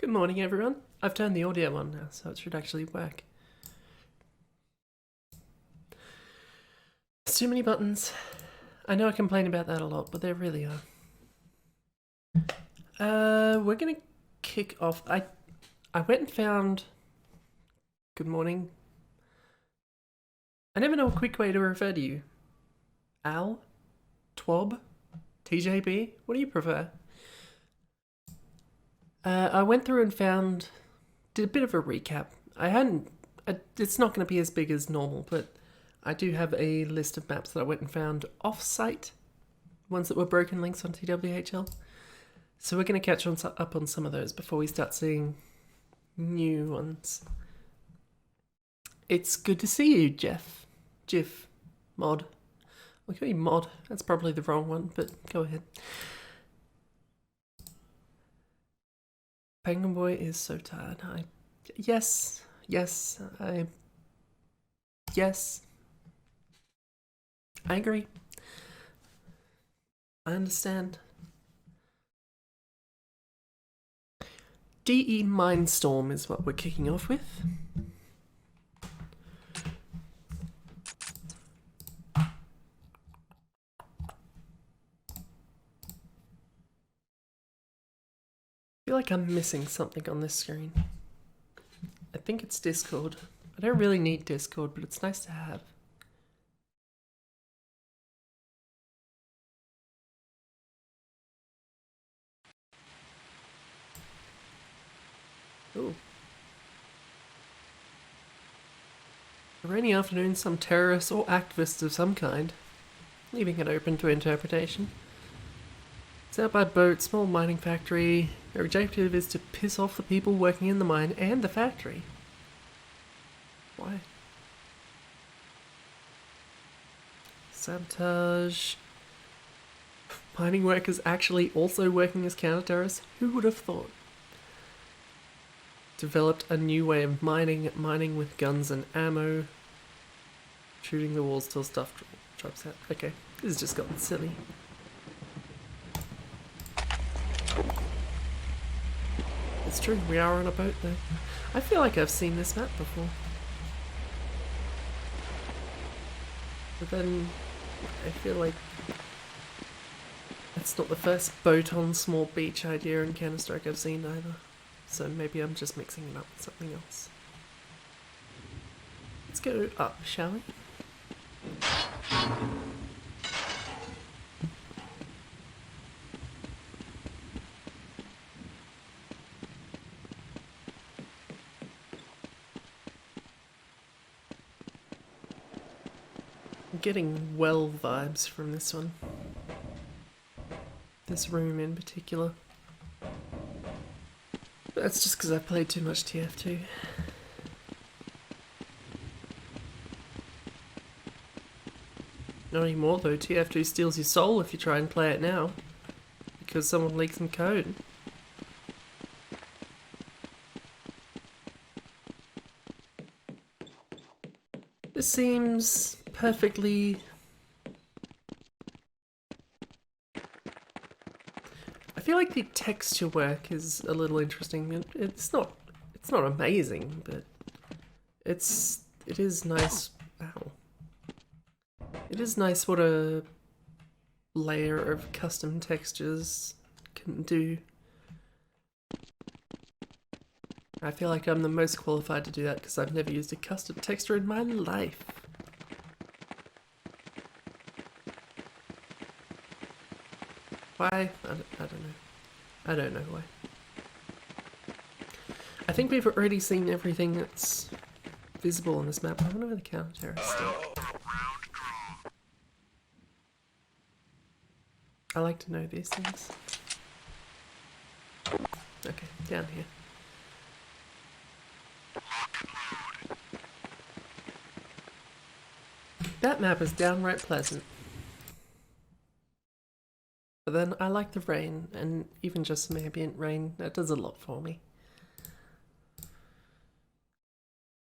Good morning, everyone. I've turned the audio on now, so it should actually work. There's too many buttons. I know I complain about that a lot, but there really are. We're gonna kick off. I went and found... Good morning. I never know a quick way to refer to you. Al? Twab? TJB? What do you prefer? I went through and did a bit of a recap. It's not going to be as big as normal, but I do have a list of maps that I went and found off-site, ones that were broken links on twhl. So we're going to catch up on some of those before we start seeing new ones. It's good to see you, Jeff. Jiff. Mod. I'll call you Mod. That's probably the wrong one, but go ahead. Penguin Boy is so tired. Yes. I agree. I understand. DE Mindstorm is what we're kicking off with. I feel like I'm missing something on this screen. I think it's Discord. I don't really need Discord, but it's nice to have. Ooh. A rainy afternoon, some terrorist or activist of some kind, leaving it open to interpretation. It's out by boat, small mining factory. Their objective is to piss off the people working in the mine and the factory. Why? Sabotage. Mining workers actually also working as counter-terrorists? Who would have thought? Developed a new way of mining with guns and ammo. Shooting the walls till stuff drops out. Okay, this has just gotten silly. It's true, we are on a boat though. I feel like I've seen this map before. But then, I feel like it's not the first boat on small beach idea in Counter-Strike I've seen either. So maybe I'm just mixing it up with something else. Let's go up, shall we? I'm getting well vibes from this one. This room in particular. But that's just because I played too much TF2. Not anymore though, TF2 steals your soul if you try and play it now. Because someone leaked some code. This seems perfectly... I feel like the texture work is a little interesting. It's not amazing, but it is nice. Ow. It is nice what a layer of custom textures can do. I feel like I'm the most qualified to do that because I've never used a custom texture in my life. Why? I don't know. I don't know why. I think we've already seen everything that's visible on this map. I wonder where the counter-terrorists are. I like to know these things. Okay, down here. That map is downright pleasant. But then I like the rain, and even just some ambient rain, that does a lot for me.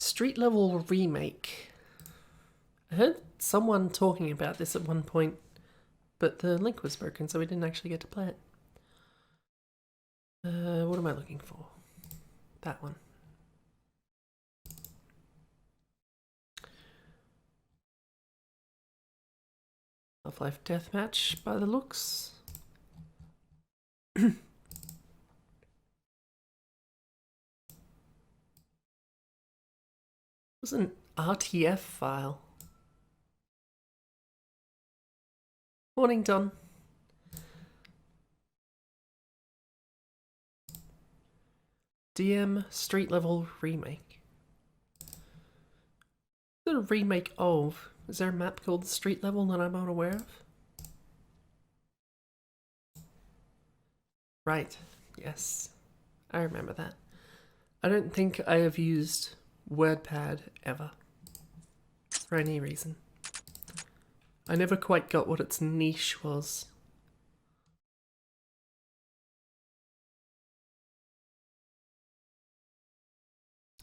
Street level remake. I heard someone talking about this at one point, but the link was broken, so we didn't actually get to play it. What am I looking for? That one. Half-Life Deathmatch by the looks. It was an RTF file. Morning, Don. DM Street Level Remake. Is it a remake of? Is there a map called Street Level that I'm unaware of? Right, yes. I remember that. I don't think I have used WordPad ever. For any reason. I never quite got what its niche was.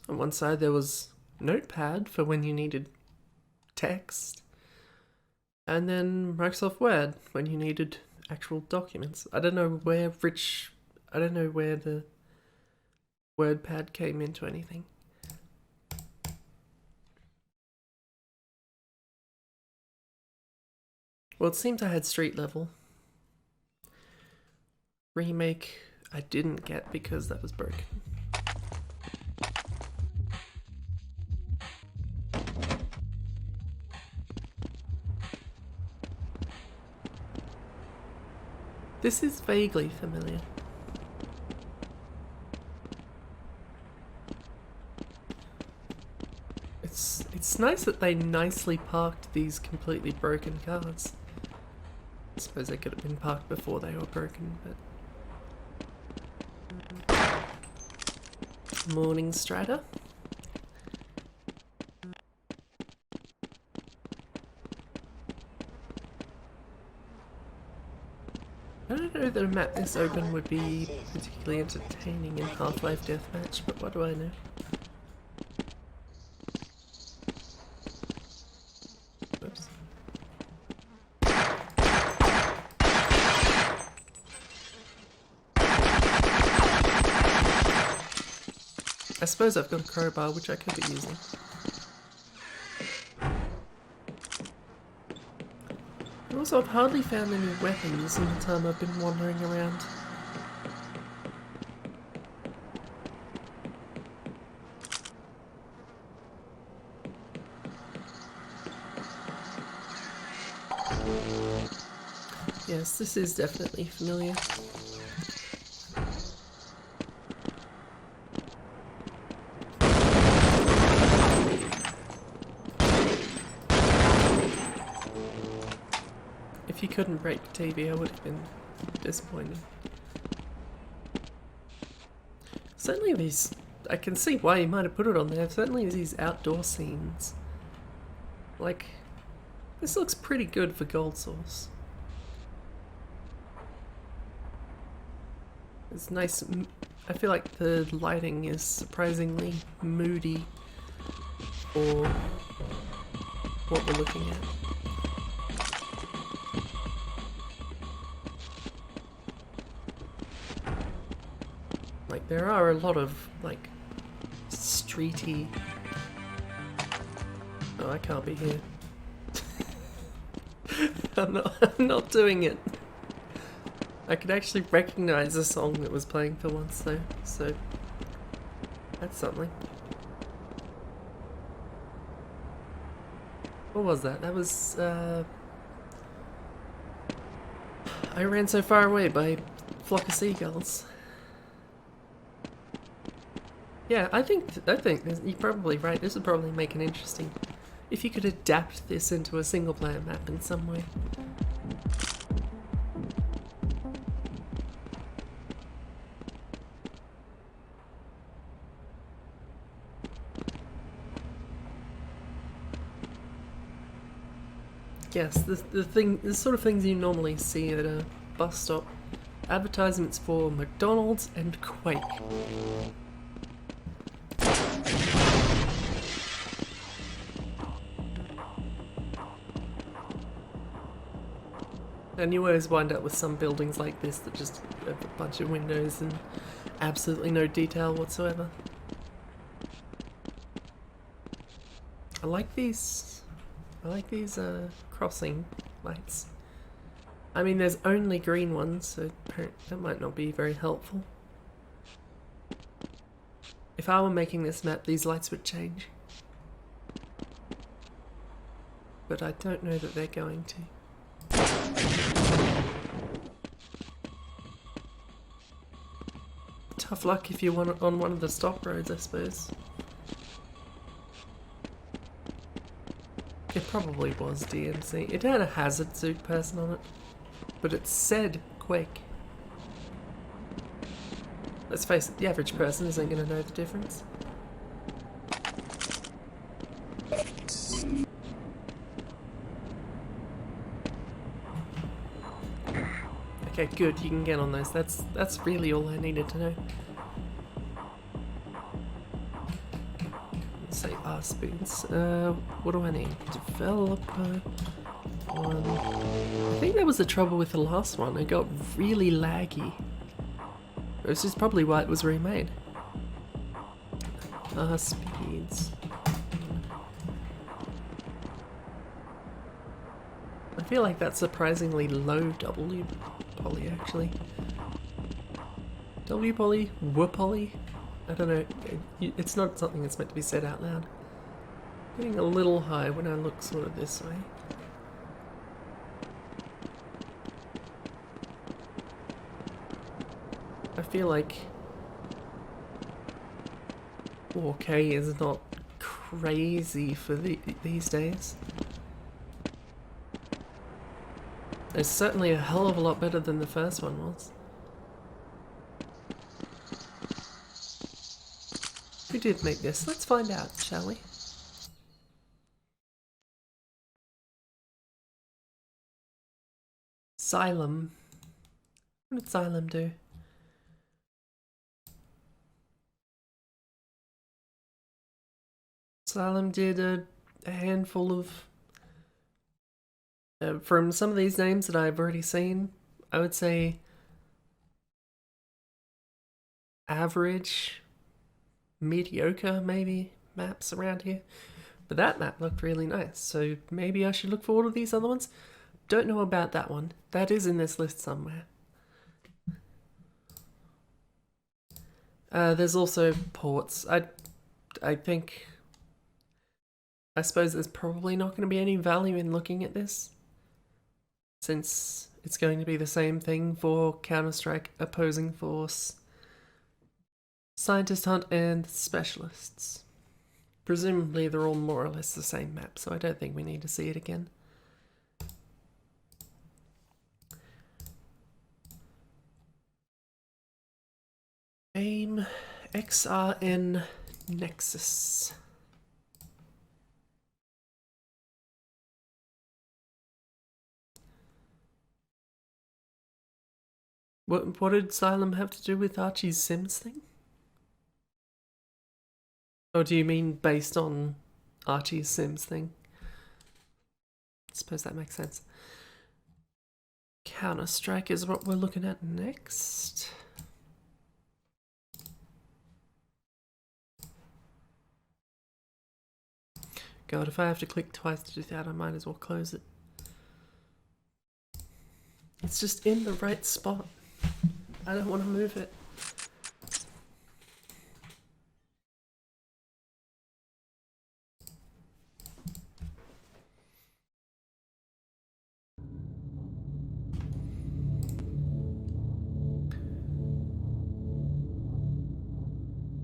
On one side there was Notepad for when you needed text, and then Microsoft Word when you needed actual documents. I don't know where the WordPad came into anything. Well, it seems I had Street Level. Remake I didn't get because that was broken. This is vaguely familiar. It's nice that they nicely parked these completely broken cars. I suppose they could have been parked before they were broken, but... Morning, Strider. I don't know that a map this open would be particularly entertaining in Half-Life Deathmatch, but what do I know? Oops. I suppose I've got a crowbar, which I could be using. Also, I've hardly found any weapons in the time I've been wandering around. Yes, this is definitely familiar. If you couldn't break the TV, I would have been disappointed. Certainly these... I can see why you might have put it on there. Certainly these outdoor scenes. Like, this looks pretty good for Gold Source. It's nice. I feel like the lighting is surprisingly moody for what we're looking at. Like, there are a lot of, like, streety... Oh, I can't be here. I'm not doing it. I could actually recognize a song that was playing for once though, so that's something. What was that? That was, I Ran So Far Away by Flock of Seagulls. Yeah, I think you're probably right. This would probably make it interesting if you could adapt this into a single-player map in some way. Yes, the sort of things you normally see at a bus stop. Advertisements for McDonald's and Quake. And you always wind up with some buildings like this that just have a bunch of windows and absolutely no detail whatsoever. I like these crossing lights. I mean, there's only green ones, so that might not be very helpful. If I were making this map, these lights would change. But I don't know that they're going to. Tough luck if you're on one of the stop roads, I suppose. It probably was DMC. It had a hazard suit person on it, but it said Quake. Let's face it, the average person isn't going to know the difference. Okay, good, you can get on those. That's really all I needed to know. Let's say spoons. What do I need? Developer one. I think that was the trouble with the last one. It got really laggy. This is probably why it was remade. Speeds. I feel like that's surprisingly low W poly actually. W poly? W poly? I don't know. It's not something that's meant to be said out loud. Getting a little high when I look sort of this way. I feel like 4K is not crazy for these days. It's certainly a hell of a lot better than the first one was. Who did make this? Let's find out, shall we? Xylem. What did Xylem do? Xylem did a handful of... from some of these names that I've already seen, I would say average, mediocre maybe maps around here. But that map looked really nice, so maybe I should look for all of these other ones. Don't know about that one. That is in this list somewhere. There's also ports. I suppose there's probably not going to be any value in looking at this, since it's going to be the same thing for Counter-Strike, Opposing Force, Scientist Hunt, and Specialists. Presumably they're all more or less the same map, so I don't think we need to see it again. AIM XRN Nexus. What did Xylem have to do with Archie's Sims thing? Or do you mean based on Archie's Sims thing? I suppose that makes sense. Counter-Strike is what we're looking at next. God, if I have to click twice to do that, I might as well close it. It's just in the right spot. I don't want to move it.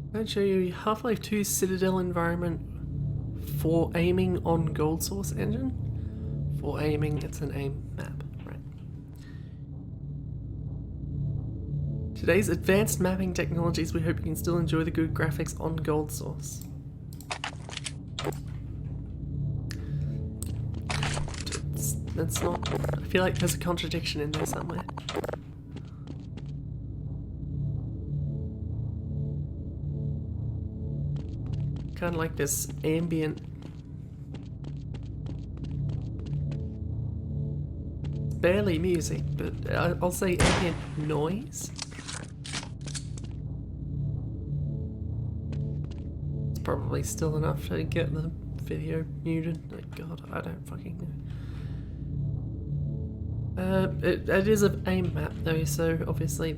I'm going to show you Half-Life 2 Citadel environment for aiming on Gold Source engine. For aiming, it's an aim map, right? Today's advanced mapping technologies, we hope you can still enjoy the good graphics on Gold Source. That's not... I feel like there's a contradiction in there somewhere. Kind of like this ambient... barely music, but I'll say ambient noise. It's probably still enough to get the video muted. Oh God, I don't fucking know. It is a aim map though, so obviously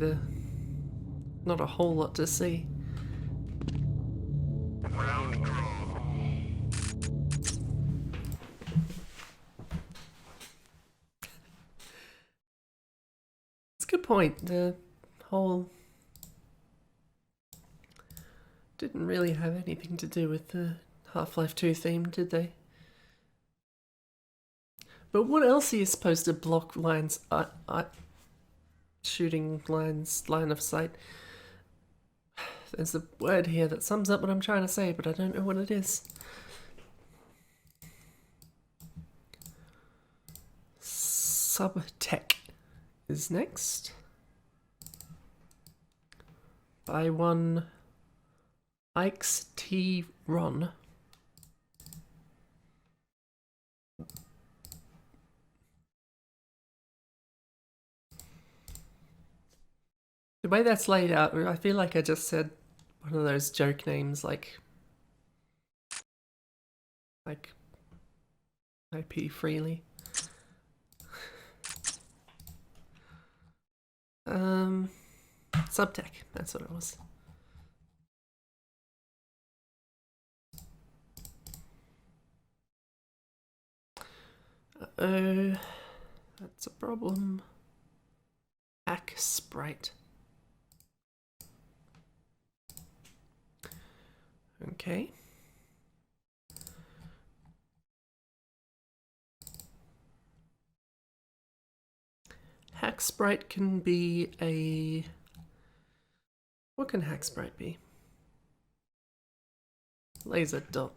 not a whole lot to see. It's a good point. The whole didn't really have anything to do with the Half-Life 2 theme, did they? But what else are you supposed to block lines? Shooting lines, line of sight. There's a word here that sums up what I'm trying to say, but I don't know what it is. Subtech is next. By one Ike's T. Ron. The way that's laid out, I feel like I just said one of those joke names like I pee freely. Subtech, that's what it was. Uh-oh, that's a problem. Hack sprite. Okay. Hack sprite can be a... What can hack sprite be? Laser dot.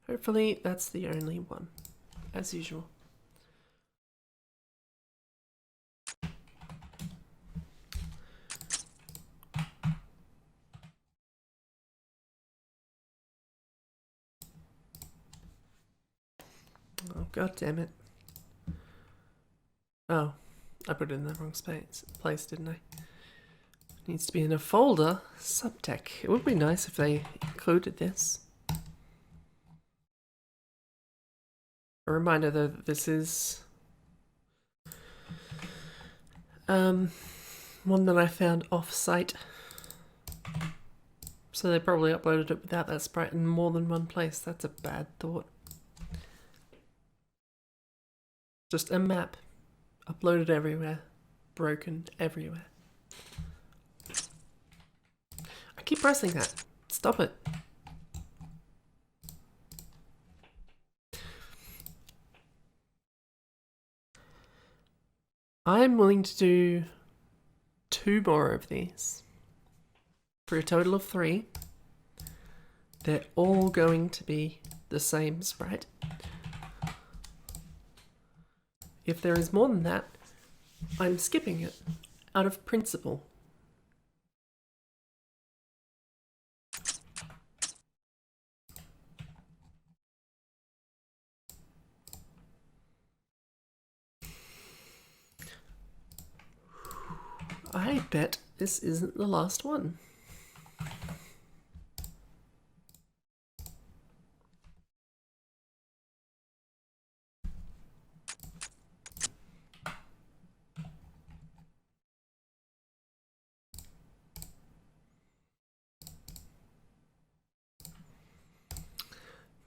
Hopefully that's the only one, as usual. Oh, god damn it. Oh, I put it in the wrong place, didn't I? It needs to be in a folder. Subtech. It would be nice if they included this. A reminder though that this is one that I found off-site. So they probably uploaded it without that sprite in more than one place. That's a bad thought. Just a map. Uploaded everywhere. Broken everywhere. I keep pressing that. Stop it. I'm willing to do 2 more of these for a total of 3. They're all going to be the same sprite. If there is more than that, I'm skipping it out of principle. I bet this isn't the last one.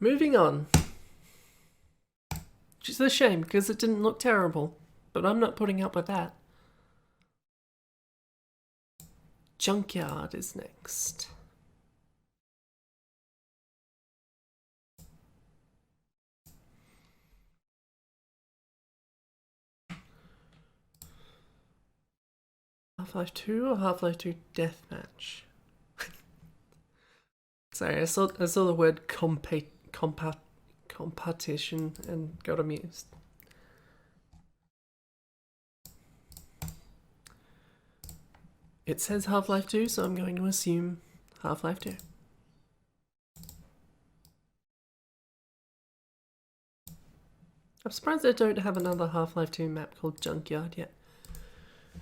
Moving on. Which is a shame because it didn't look terrible, but I'm not putting up with that. Junkyard is next. Half-Life 2 or Half-Life 2 Deathmatch? Sorry, I saw the word competition and got amused. It says Half-Life 2, so I'm going to assume Half-Life 2. I'm surprised I don't have another Half-Life 2 map called Junkyard yet. I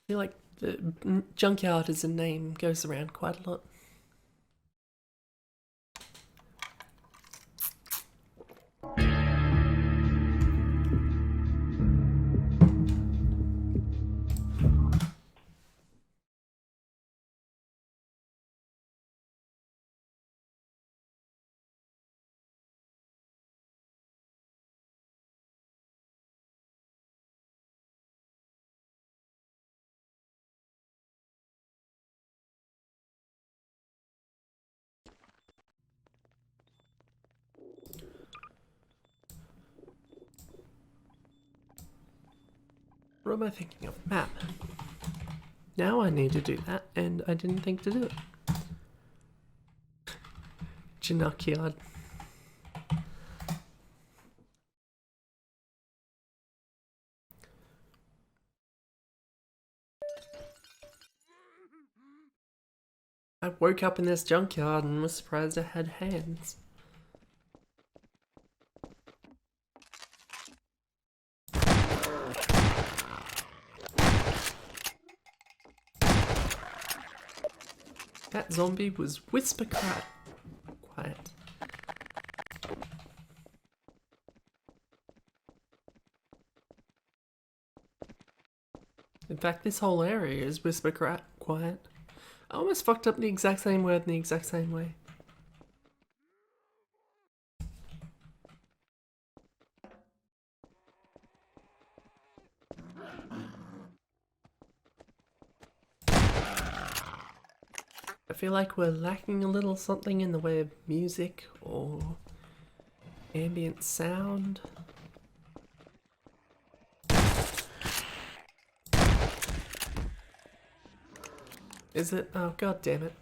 feel like The junkyard as a name goes around quite a lot. What am I thinking of? Map. Now I need to do that, and I didn't think to do it. Junkyard. I woke up in this junkyard and was surprised I had hands. That zombie was whisper quiet. In fact, this whole area is whisper quiet. I almost fucked up the exact same word in the exact same way. I feel like we're lacking a little something in the way of music or ambient sound. Is it? Oh, god damn it.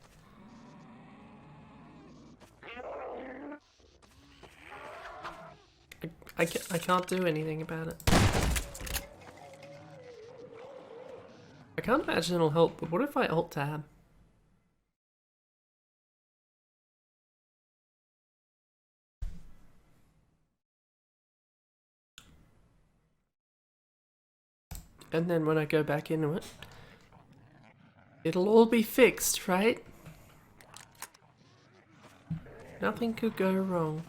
I can't do anything about it. I can't imagine it'll help, but what if I alt-tab? And then when I go back into it, it'll all be fixed, right? Nothing could go wrong.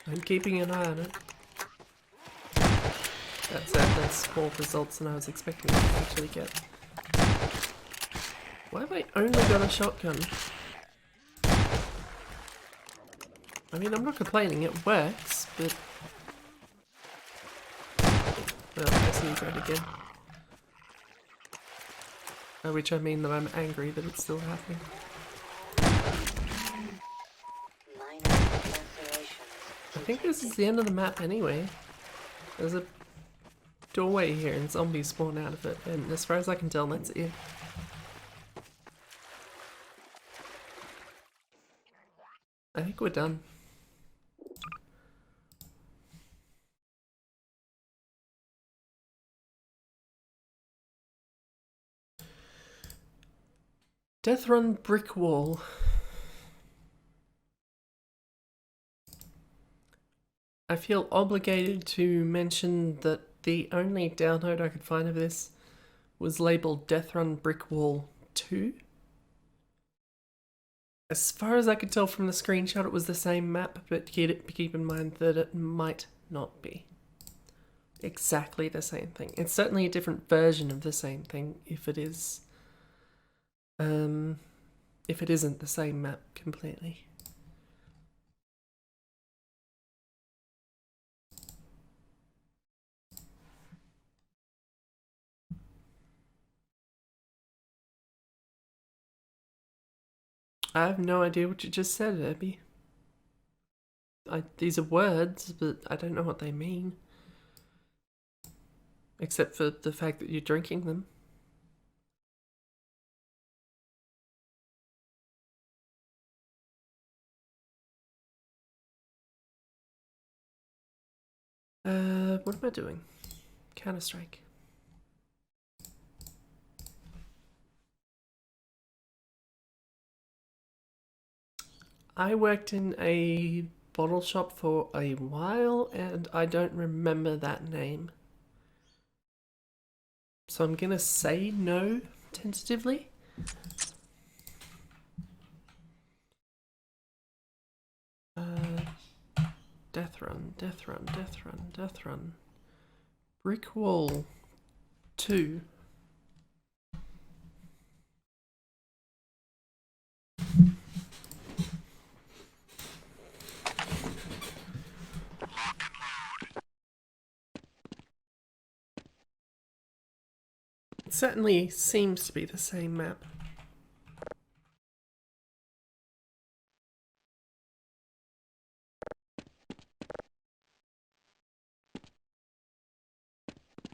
I'm keeping an eye on it. That's more results than I was expecting to actually get. Why have I only got a shotgun? I mean, I'm not complaining, it works, but... Oh, I see that again. By which I mean that I'm angry that it's still happening. I think this is the end of the map anyway. There's a doorway here and zombies spawn out of it, and as far as I can tell, that's it. I think we're done. Death Run Brick Wall. I feel obligated to mention that the only download I could find of this was labeled Death Run Brick Wall 2. As far as I could tell from the screenshot, it was the same map, but keep in mind that it might not be exactly the same thing. It's certainly a different version of the same thing if it is, if it isn't the same map completely. I have no idea what you just said, Abby. These are words, but I don't know what they mean. Except for the fact that you're drinking them. What am I doing? Counter-Strike. I worked in a bottle shop for a while and I don't remember that name. So I'm gonna say no tentatively. Death Run, Death Run, Death Run, Death Run. Brick Wall 2. It certainly seems to be the same map.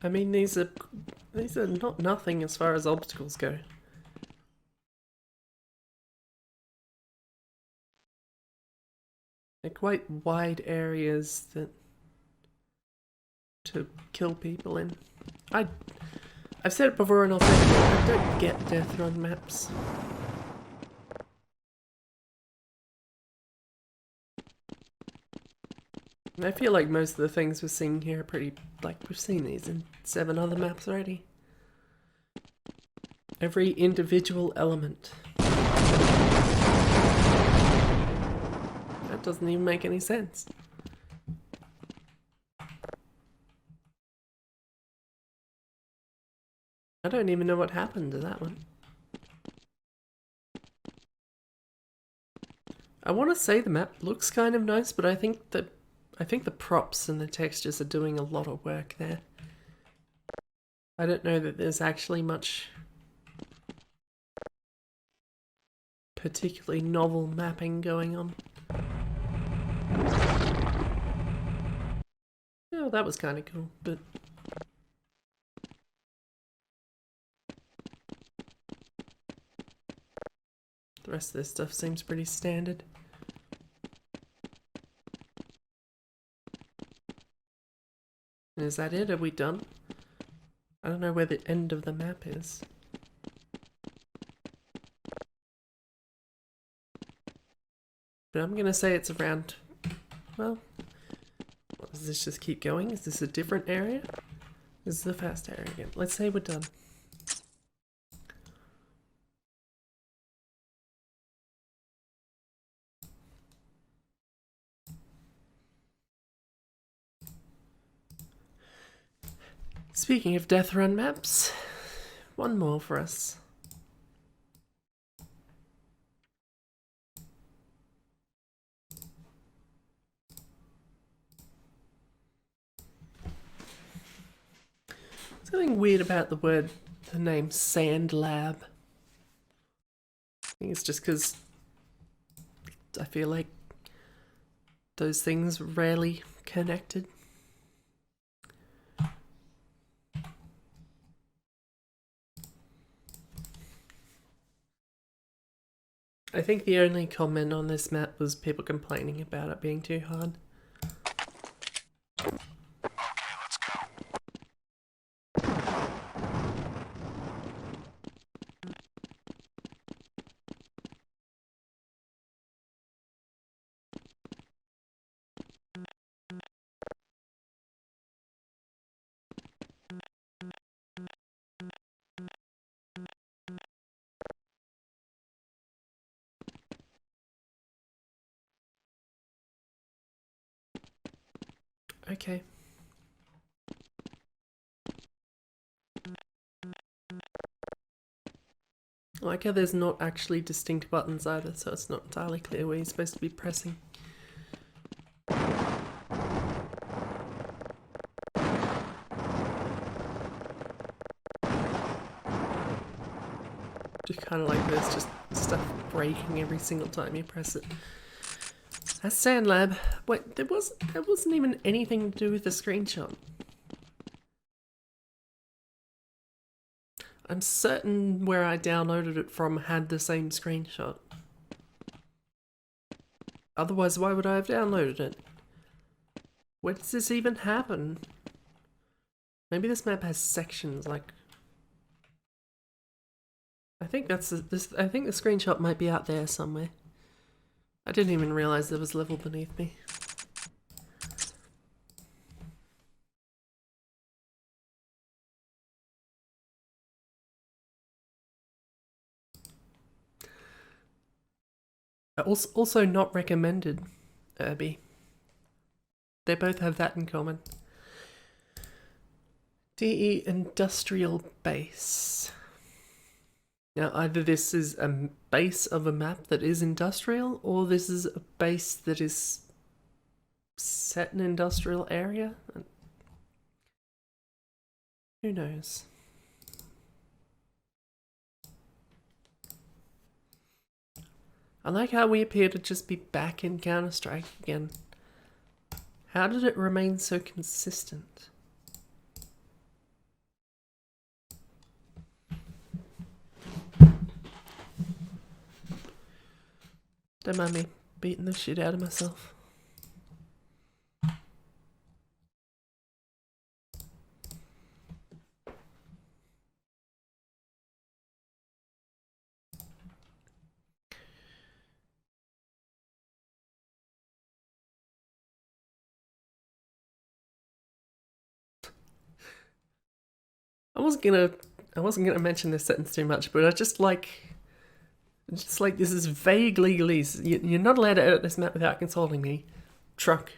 I mean, these are not nothing as far as obstacles go. They're quite wide areas that to kill people in. I've said it before and I'll say it again, I don't get Death Run maps. And I feel like most of the things we're seeing here are pretty, like, we've seen these in 7 other maps already. Every individual element. That doesn't even make any sense. I don't even know what happened to that one. I want to say the map looks kind of nice, but I think the props and the textures are doing a lot of work there. I don't know that there's actually much particularly novel mapping going on. Oh, that was kind of cool, but the rest of this stuff seems pretty standard. And is that it? Are we done? I don't know where the end of the map is. But I'm gonna say it's around, well, what, does this just keep going? Is this a different area? This is the fast area again. Let's say we're done. Speaking of Death Run maps, one more for us. Something weird about the name Sand Lab. I think it's just because I feel like those things rarely connected. I think the only comment on this map was people complaining about it being too hard. Okay. I like how there's not actually distinct buttons either, so it's not entirely clear where you're supposed to be pressing. Just kind of like there's just stuff breaking every single time you press it. That's Sand Lab. Wait, there wasn't even anything to do with the screenshot. I'm certain where I downloaded it from had the same screenshot. Otherwise, why would I have downloaded it? Where does this even happen? Maybe this map has sections, like... I think that's I think the screenshot might be out there somewhere. I didn't even realize there was level beneath me. Also not recommended, Irby. They both have that in common. DE Industrial Base. Now, either this is a base of a map that is industrial, or this is a base that is set in an industrial area. Who knows? I like how we appear to just be back in Counter-Strike again. How did it remain so consistent? Don't mind me beating the shit out of myself. I wasn't gonna mention this sentence too much, but I just like this is vague legalese. You're not allowed to edit this map without consulting me. Truck.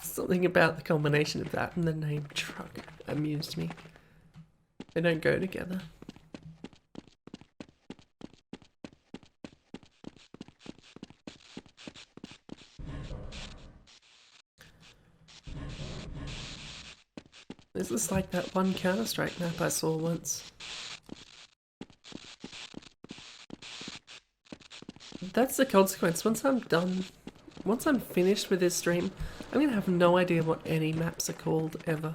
Something about the combination of that and the name Truck amused me. They don't go together. This is like that one Counter-Strike map I saw once. That's the consequence. Once I'm finished with this stream, I'm gonna have no idea what any maps are called ever.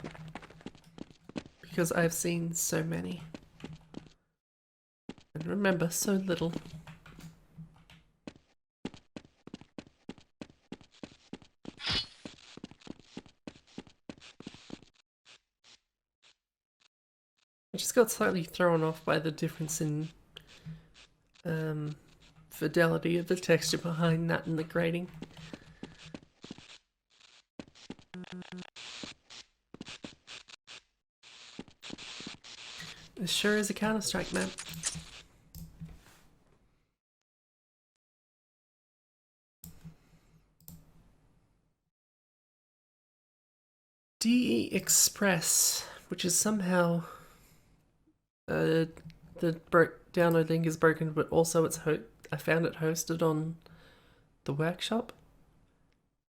Because I've seen so many. And remember so little. I just got slightly thrown off by the difference in fidelity of the texture behind that and the grading. This sure is a Counter-Strike map. DE Express, which is somehow the download link is broken, but also I found it hosted on the workshop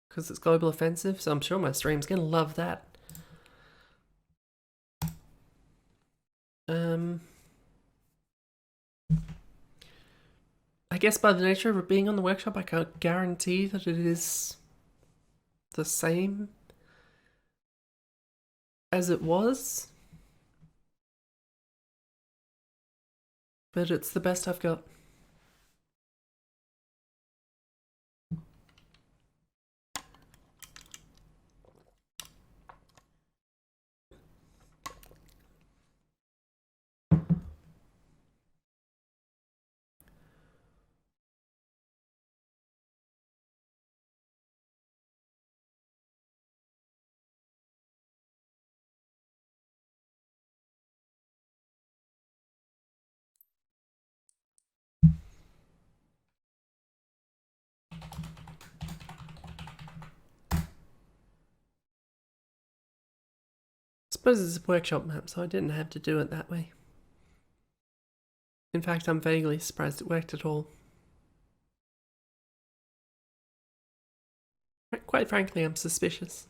because it's global offensive, so I'm sure my stream's gonna love that. I guess by the nature of it being on the workshop, I can't guarantee that it is the same as it was. But it's the best I've got. I suppose it's a workshop map, so I didn't have to do it that way. In fact, I'm vaguely surprised it worked at all. Quite frankly, I'm suspicious.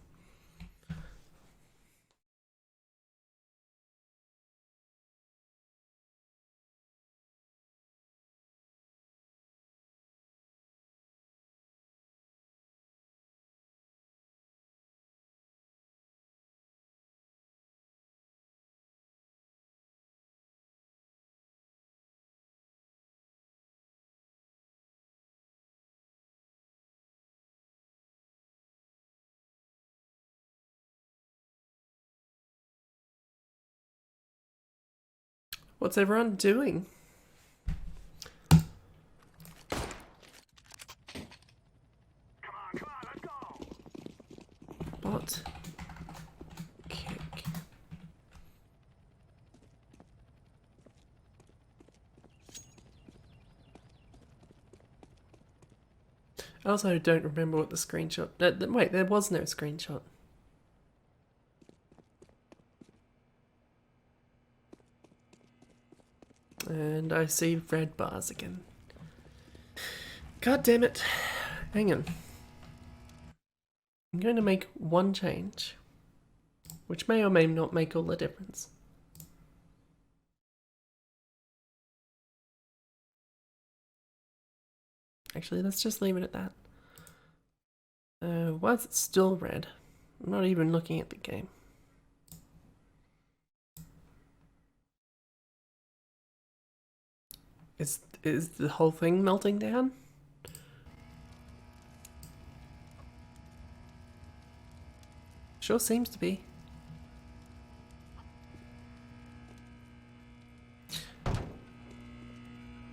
What's everyone doing? I also don't remember what the screenshot... wait, there was no screenshot. And I see red bars again. God damn it. Hang on. I'm going to make one change, which may or may not make all the difference. Actually, let's just leave it at that. Why is it still red? I'm not even looking at the game. Is the whole thing melting down? Sure seems to be.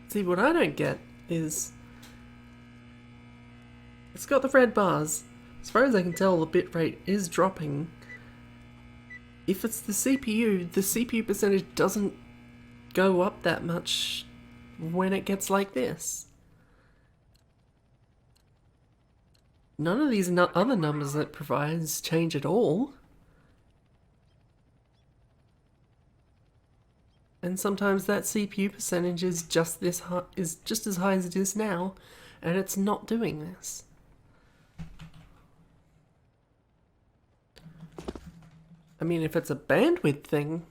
See, what I don't get is... it's got the red bars. As far as I can tell, the bitrate is dropping. If it's the CPU percentage doesn't go up that much when it gets like this. None of these other numbers that it provides change at all. And sometimes that CPU percentage is just this high, is just as high as it is now, and it's not doing this. I mean, if it's a bandwidth thing,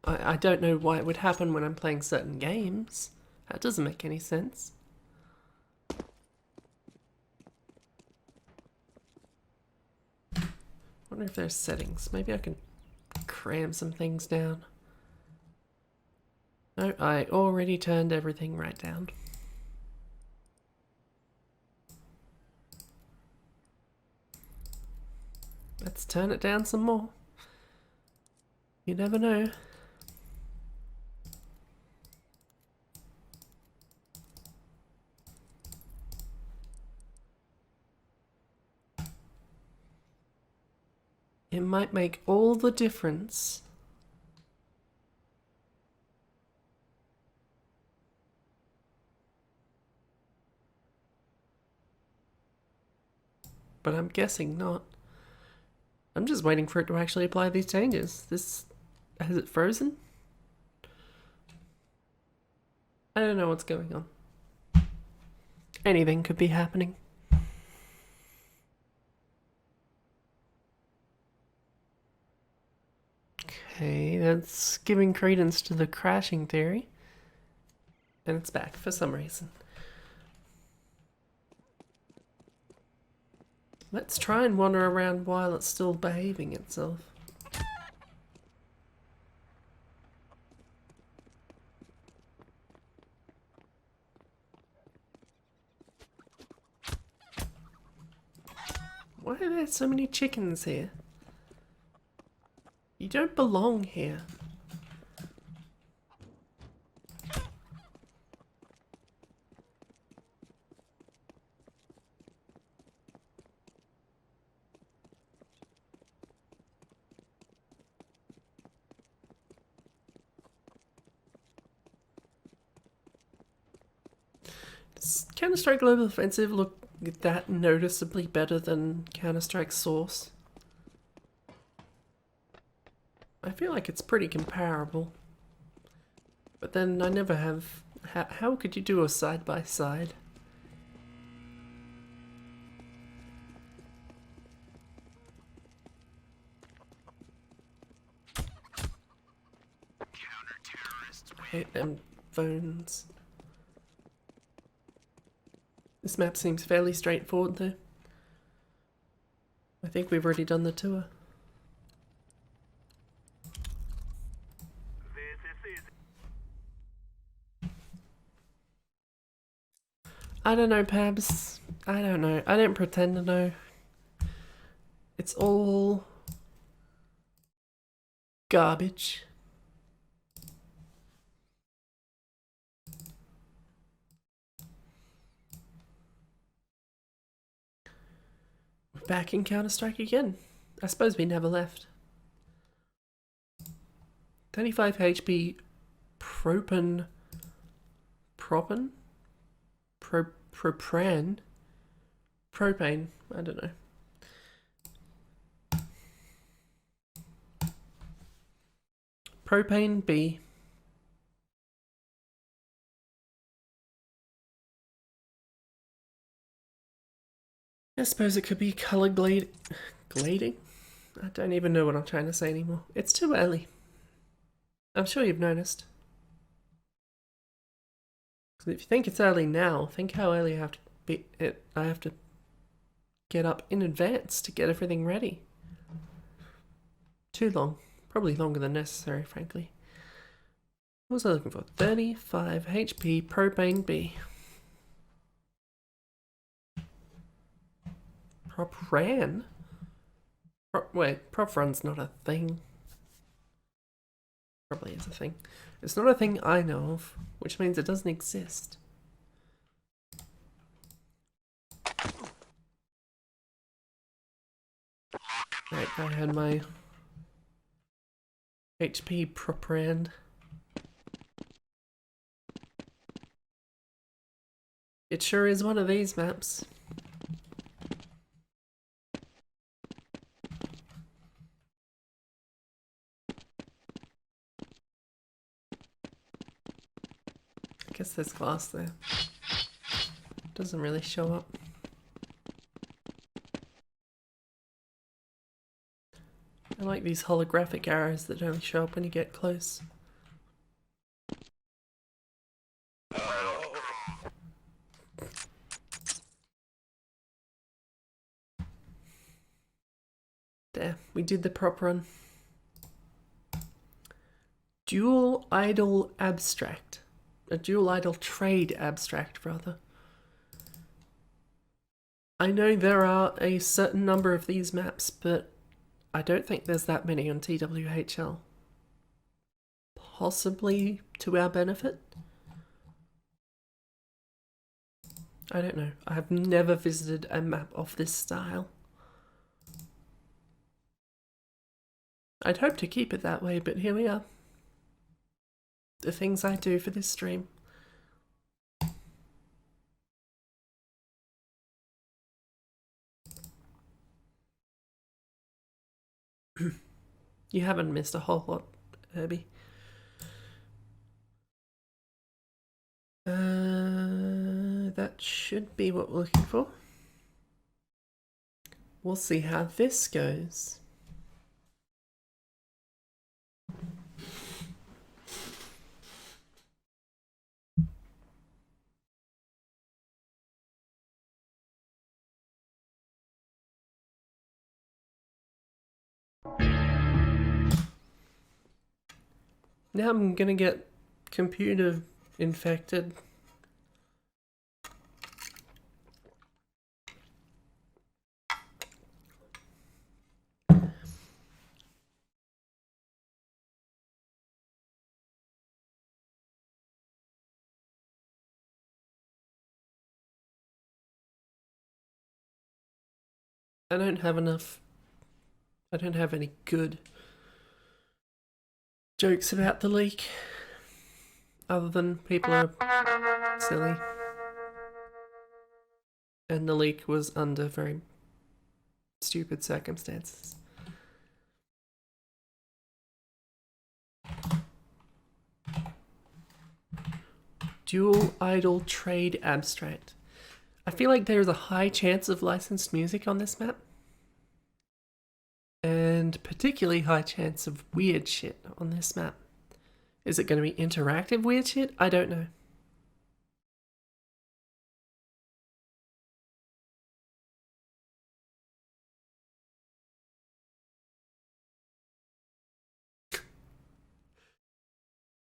I don't know why it would happen when I'm playing certain games. That doesn't make any sense. I wonder if there's settings. Maybe I can cram some things down. No, I already turned everything right down. Let's turn it down some more. You never know. It might make all the difference. But I'm guessing not. I'm just waiting for it to actually apply these changes. Has it frozen? I don't know what's going on. Anything could be happening. Okay, that's giving credence to the crashing theory. And it's back for some reason. Let's try and wander around while it's still behaving itself. Why are there so many chickens here? You don't belong here. Does Counter-Strike Global Offensive look that noticeably better than Counter-Strike Source? I feel like it's pretty comparable. But then I never have... How could you do a side-by-side? I hate them phones. This map seems fairly straightforward though. I think we've already done the tour. I don't know, Pabs. I don't know. I don't pretend to know. It's all garbage. We're back in Counter-Strike again. I suppose we never left. 35 HP Propane. I don't know. Propane B. I suppose it could be color grading. I don't even know what I'm trying to say anymore. It's too early. I'm sure you've noticed. Because if you think it's early now, think how early I have to be. I have to get up in advance to get everything ready. Too long. Probably longer than necessary, frankly. What was I looking for? 35 HP propane B. Prop ran? Wait, prop run's not a thing. Probably is a thing. It's not a thing I know of, which means it doesn't exist. Right, I had my HP prop ran. It sure is one of these maps. I guess there's glass there. Doesn't really show up. I like these holographic arrows that only show up when you get close. There, we did the prop run. Dual idle abstract. A dual idle trade abstract, rather. I know there are a certain number of these maps, but I don't think there's that many on TWHL. Possibly to our benefit? I don't know. I have never visited a map of this style. I'd hope to keep it that way, but here we are. The things I do for this stream. You haven't missed a whole lot, Herbie. That should be what we're looking for. We'll see how this goes. Now I'm gonna get computer infected. I don't have any good jokes about the leak, other than people are silly. And the leak was under very stupid circumstances. Dual idle trade abstract. I feel like there's a high chance of licensed music on this map. And particularly high chance of weird shit on this map. Is it going to be interactive weird shit? I don't know.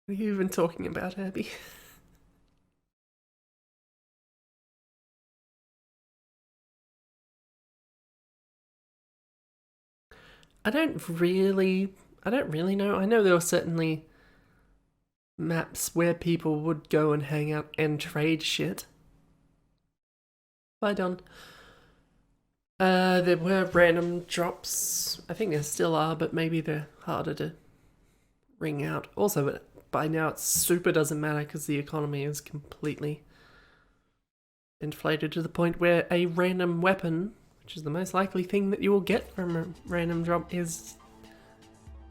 What are you even talking about, Herbie? I don't really know. I know there were certainly maps where people would go and hang out and trade shit. Bye, Don. There were random drops. I think there still are, but maybe they're harder to ring out. Also, by now it super doesn't matter because the economy is completely inflated to the point where a random weapon, which is the most likely thing that you will get from a random drop, is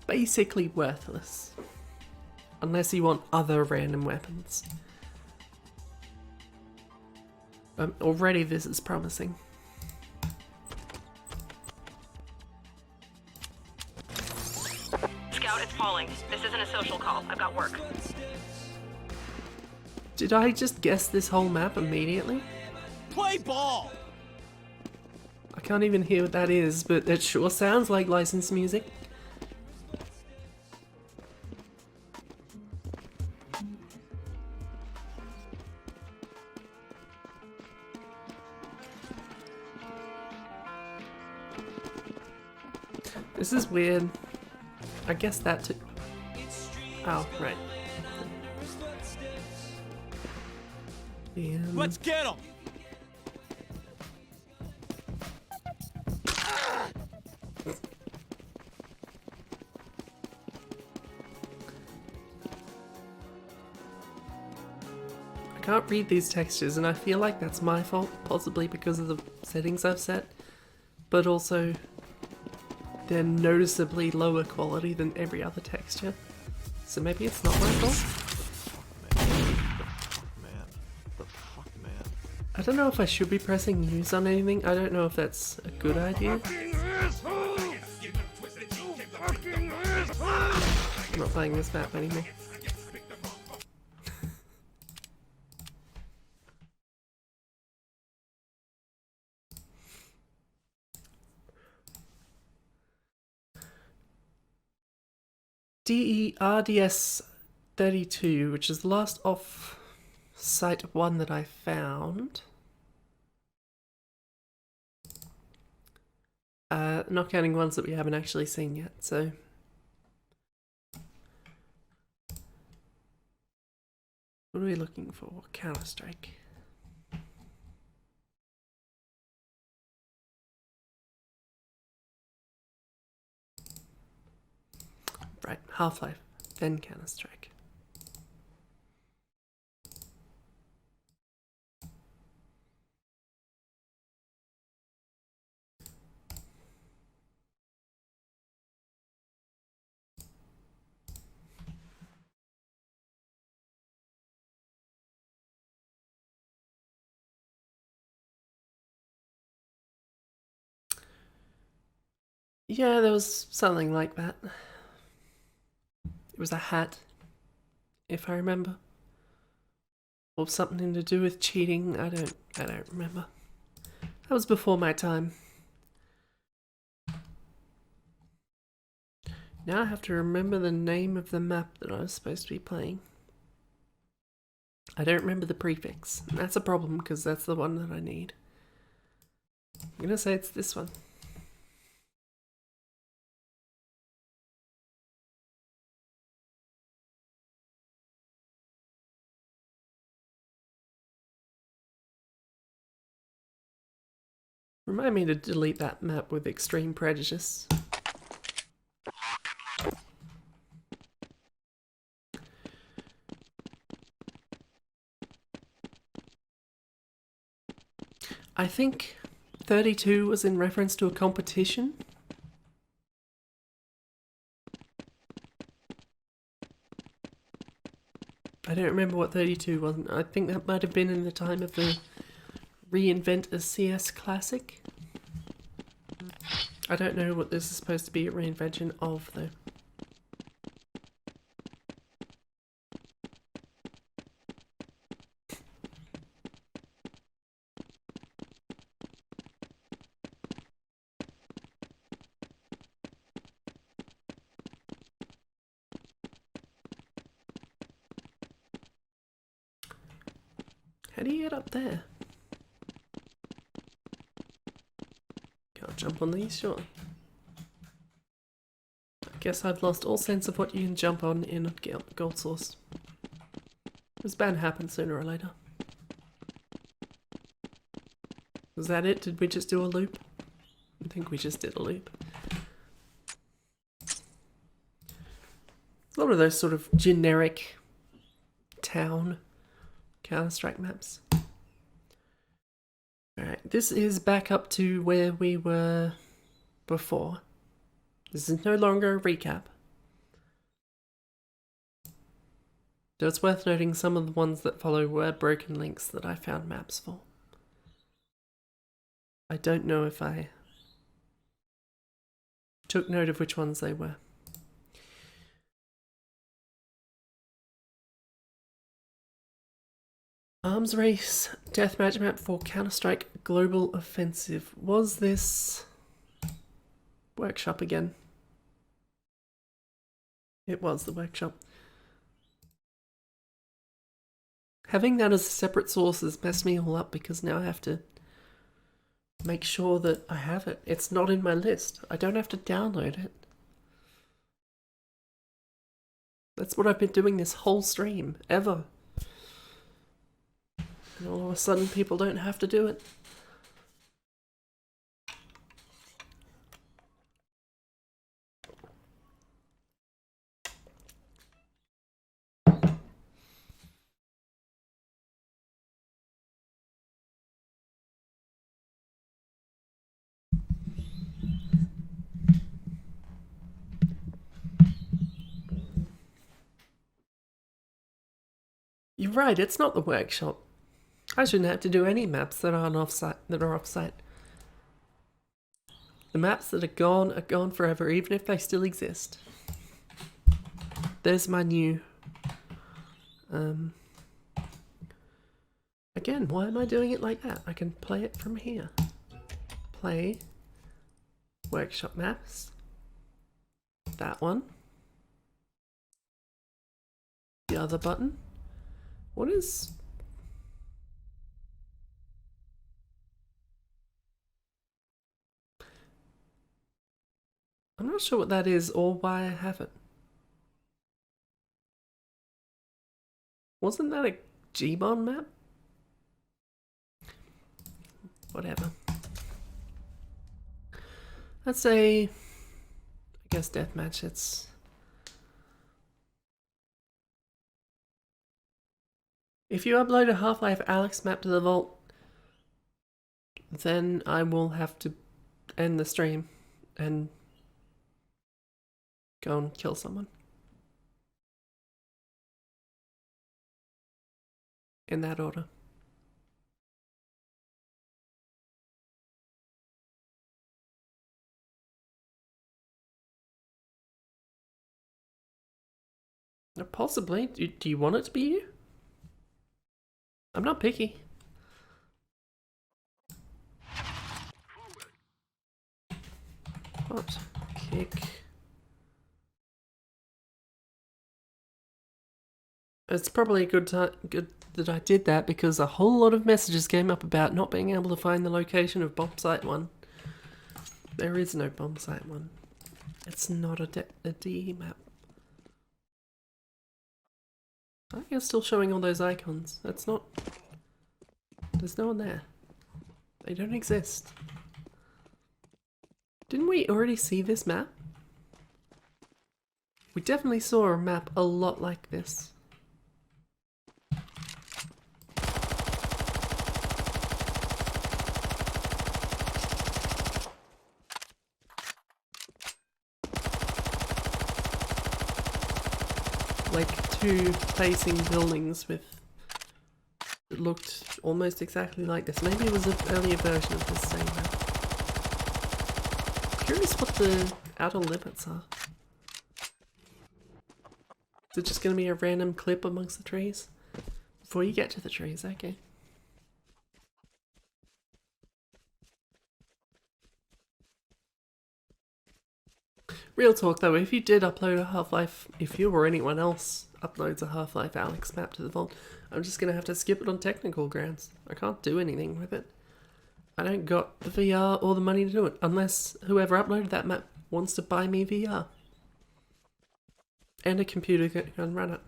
basically worthless. Unless you want other random weapons. Already this is promising. Scout, it's Pauling. This isn't a social call. I've got work. Did I just guess this whole map immediately? Play ball! I can't even hear what that is, but it sure sounds like licensed music. This is weird. I guess that too. Oh, right. Let's get him! I can't read these textures, and I feel like that's my fault, possibly because of the settings I've set, but also they're noticeably lower quality than every other texture, so maybe it's not my fault. Man. I don't know if I should be pressing use on anything. I don't know if that's a good idea. I'm not playing this map anymore. DERDS 32, which is the last off-site one that I found. Not counting ones that we haven't actually seen yet, so... What are we looking for? Counter-Strike. Right, Half-Life, then Counter-Strike. Yeah, there was something like that. It was a hat, if I remember. Or something to do with cheating. I don't remember. That was before my time. Now I have to remember the name of the map that I was supposed to be playing. I don't remember the prefix. And that's a problem because that's the one that I need. I'm gonna say it's this one. Remind me to delete that map with extreme prejudice. I think 32 was in reference to a competition. I don't remember what 32 was. I think that might have been in the time of the Reinvent a CS Classic. I don't know what this is supposed to be a reinvention of, though. How do you get up there? Can't jump on these, sure. I guess I've lost all sense of what you can jump on in Gold Source. It was bound to happen sooner or later. Was that it? Did we just do a loop? I think we just did a loop. A lot of those sort of generic town Counter-Strike maps. Alright, this is back up to where we were before. This is no longer a recap. Though it's worth noting some of the ones that follow were broken links that I found maps for. I don't know if I took note of which ones they were. Arms Race Deathmatch map for Counter-Strike Global Offensive. Was this workshop again? It was the workshop. Having that as a separate source has messed me all up because now I have to make sure that I have it. It's not in my list. I don't have to download it. That's what I've been doing this whole stream, ever. And all of a sudden people don't have to do it. You're right, it's not the workshop. I shouldn't have to do any maps that aren't offsite, that are offsite. The maps that are gone forever, even if they still exist. There's my new... Again, why am I doing it like that? I can play it from here. Play. Workshop maps. That one. The other button. What is... I'm not sure what that is or why I have it. Wasn't that a G-Bon map? Whatever. Let's say... I guess deathmatch, it's... If you upload a Half-Life Alyx map to the vault, then I will have to end the stream and go and kill someone. In that order. Possibly. Do you want it to be you? I'm not picky. What? Kick. It's probably a good that I did that because a whole lot of messages came up about not being able to find the location of Bomb Site 1. There is no Bomb Site 1. It's not a DE map. I think it's still showing all those icons. That's not... There's no one there. They don't exist. Didn't we already see this map? We definitely saw a map a lot like this. Like two facing buildings with... It looked almost exactly like this. Maybe it was an earlier version of this same map. Curious what the outer limits are. Is it just going to be a random clip amongst the trees? Before you get to the trees, okay. Real talk though, if you did upload a Half-Life, if you or anyone else uploads a Half-Life Alyx map to the vault, I'm just going to have to skip it on technical grounds. I can't do anything with it. I don't got the VR or the money to do it, unless whoever uploaded that map wants to buy me VR. And a computer that can run it.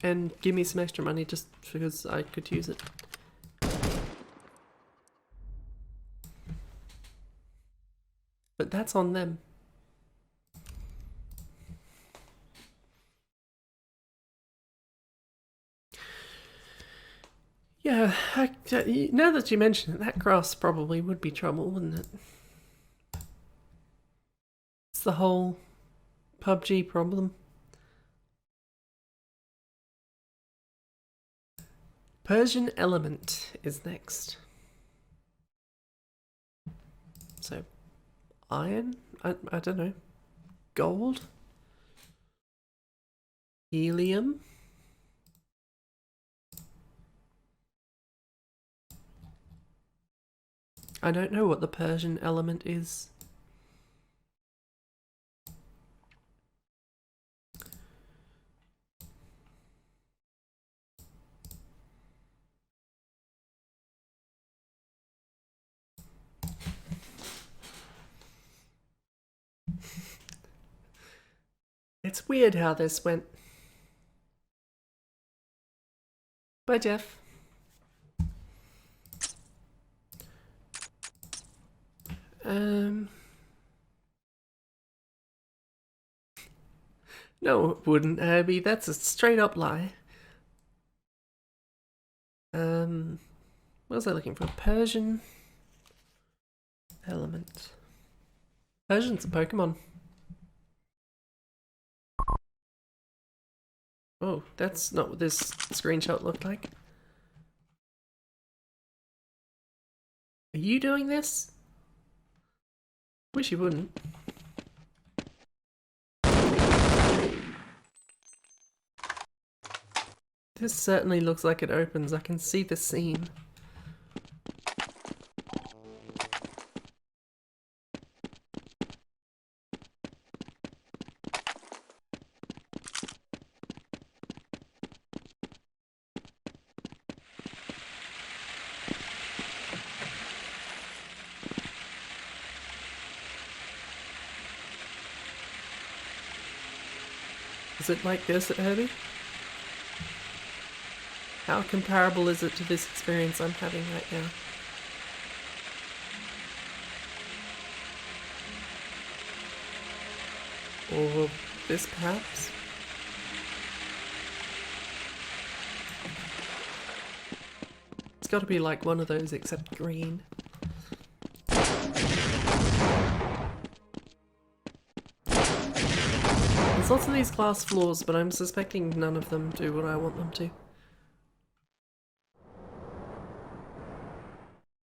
And give me some extra money just because I could use it. But that's on them. Yeah, now that you mention it, that grass probably would be trouble, wouldn't it? It's the whole PUBG problem. Persian element is next. So, iron? I don't know. Gold? Helium? I don't know what the Persian element is. It's weird how this went. Bye, Jeff. No, it wouldn't, Herbie. That's a straight up lie. What was I looking for? Persian element. Persian's a Pokemon. Oh, that's not what this screenshot looked like. Are you doing this? Wish you wouldn't. This certainly looks like it opens. I can see the seam. Is it like this at Herbie? How comparable is it to this experience I'm having right now? Or this perhaps? It's got to be like one of those except green. There's lots of these glass floors, but I'm suspecting none of them do what I want them to.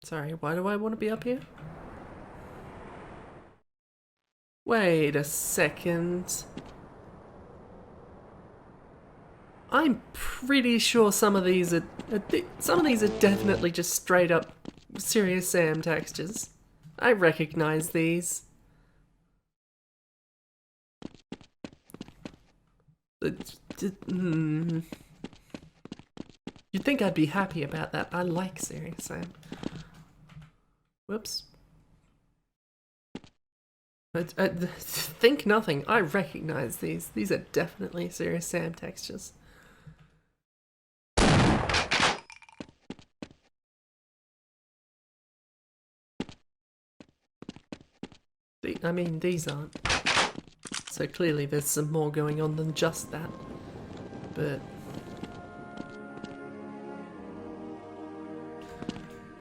Sorry, why do I want to be up here? Wait a second. I'm pretty sure some of these are definitely just straight up Serious Sam textures. I recognize these. You'd think I'd be happy about that. I like Serious Sam. Whoops. Think nothing. I recognize these. These are definitely Serious Sam textures. I mean, these aren't. So clearly there's some more going on than just that. But...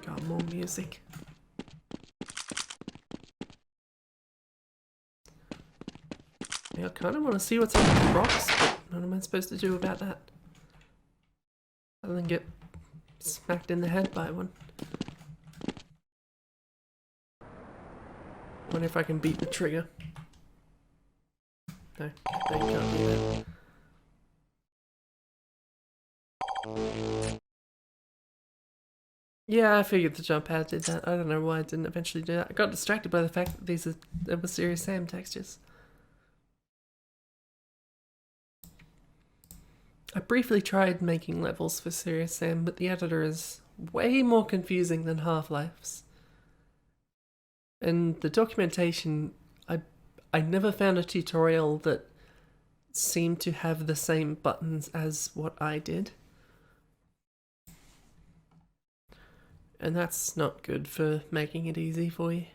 got more music. Yeah, I kind of want to see what's on the rocks, but what am I supposed to do about that? Other than get smacked in the head by one. Wonder if I can beat the trigger. No, you can't do that. Yeah, I figured the jump pad did that. I don't know why I didn't eventually do that. I got distracted by the fact that these were Serious Sam textures. I briefly tried making levels for Serious Sam, but the editor is way more confusing than Half-Life's. And the documentation, I never found a tutorial that seemed to have the same buttons as what I did. And that's not good for making it easy for you.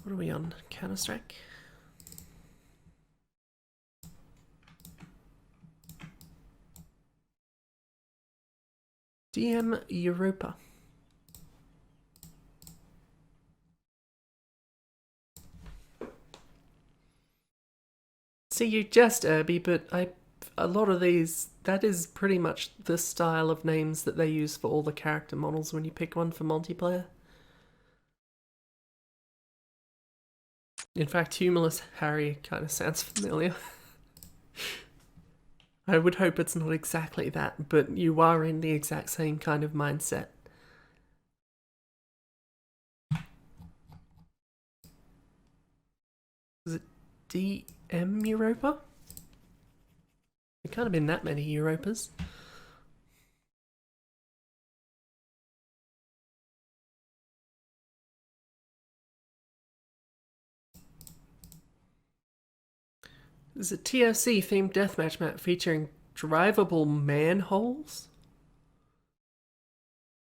What are we on? Counter-Strike? DM Europa. See, you jest, Irby, but a lot of these, that is pretty much the style of names that they use for all the character models when you pick one for multiplayer. In fact, Humorless Harry kind of sounds familiar. I would hope it's not exactly that, but you are in the exact same kind of mindset. Is it DM Europa? There can't have been that many Europas. There's a TOC themed deathmatch map featuring drivable manholes,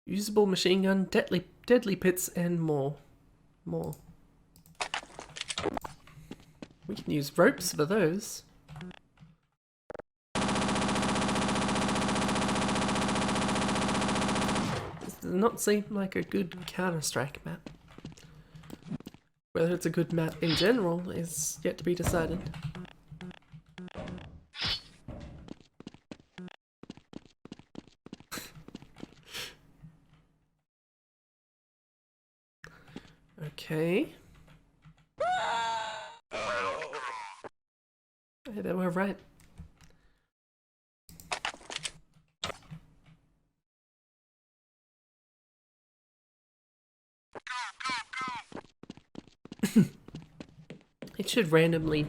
usable machine gun, deadly pits, and more. We can use ropes for those. This does not seem like a good Counter-Strike map. Whether it's a good map in general is yet to be decided. Okay. Hey, they were right. It should randomly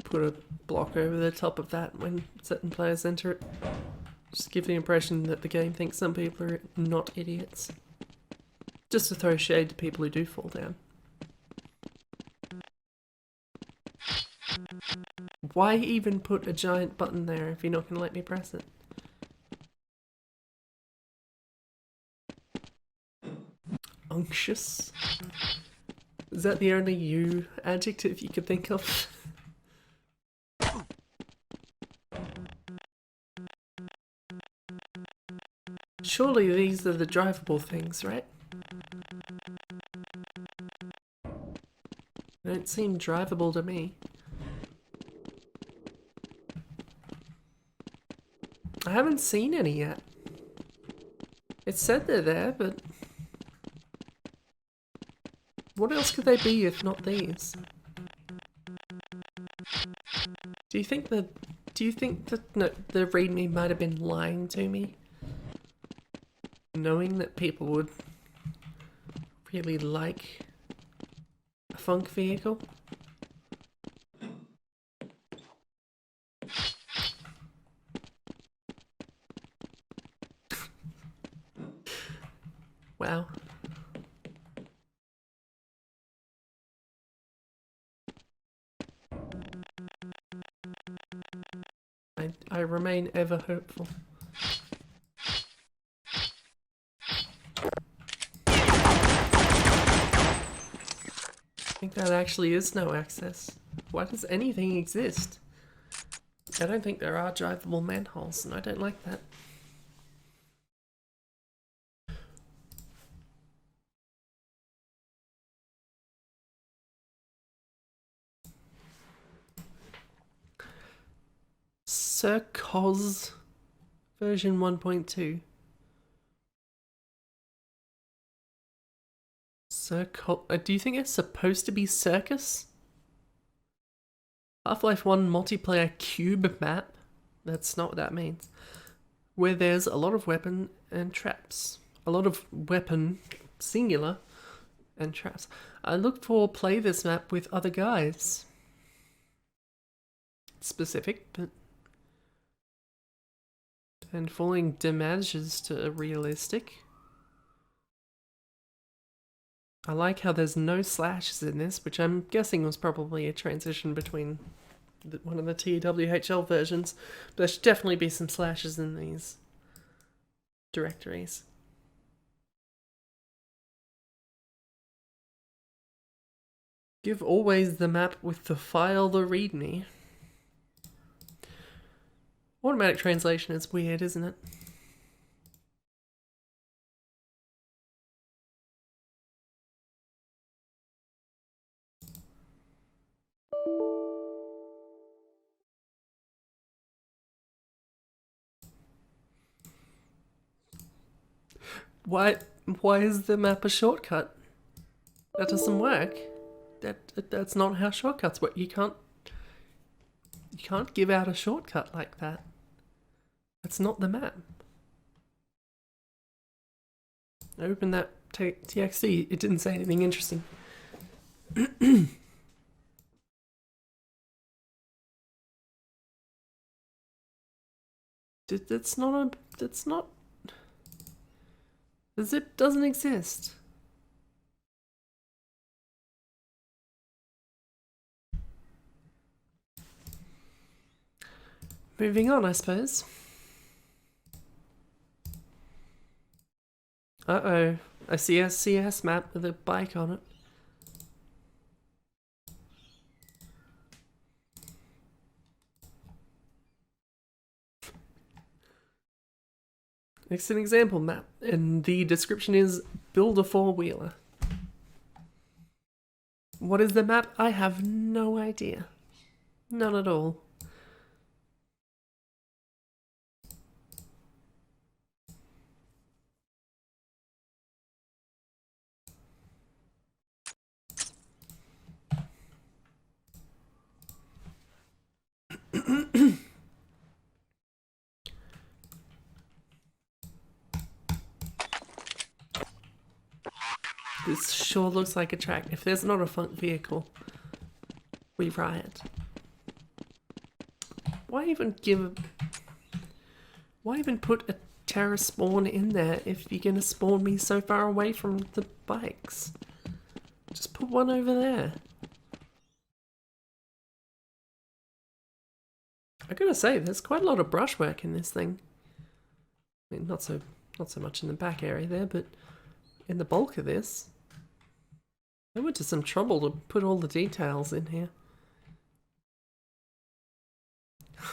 put a block over the top of that when certain players enter it. Just give the impression that the game thinks some people are not idiots. Just to throw shade to people who do fall down. Why even put a giant button there if you're not going to let me press it? Unctuous? Is that the only you adjective you could think of? Surely these are the drivable things, right? They don't seem drivable to me. I haven't seen any yet. It said they're there, but what else could they be if not these? Do you think that no, the README might have been lying to me? Knowing that people would really like a funk vehicle? Wow. I remain ever hopeful. I think that actually is no access. Why does anything exist? I don't think there are drivable manholes, and I don't like that. Circos version 1.2. Do you think it's supposed to be Circus? Half-Life 1 multiplayer cube map? That's not what that means. Where there's a lot of weapon and traps. A lot of weapon, singular, and traps. I look for play this map with other guys. Specific, but... And falling damages to realistic. I like how there's no slashes in this, which I'm guessing was probably a transition between one of the twhl versions. But there should definitely be some slashes in these directories. Give always the map with the file the readme. Automatic translation is weird, isn't it? Why is the map a shortcut? That doesn't work. That's not how shortcuts work. You can't give out a shortcut like that. That's not the map. I opened that TXT. It didn't say anything interesting. That's not a. That's not. The zip doesn't exist. Moving on, I suppose. Uh-oh. I see a CS map with a bike on it. It's an example map, and the description is build a four-wheeler. What is the map? I have no idea. None at all. This sure looks like a track. If there's not a funk vehicle, we riot. Why even put a terror spawn in there if you're gonna spawn me so far away from the bikes? Just put one over there. I gotta say, there's quite a lot of brushwork in this thing. I mean, not so much in the back area there, but in the bulk of this, they went to some trouble to put all the details in here.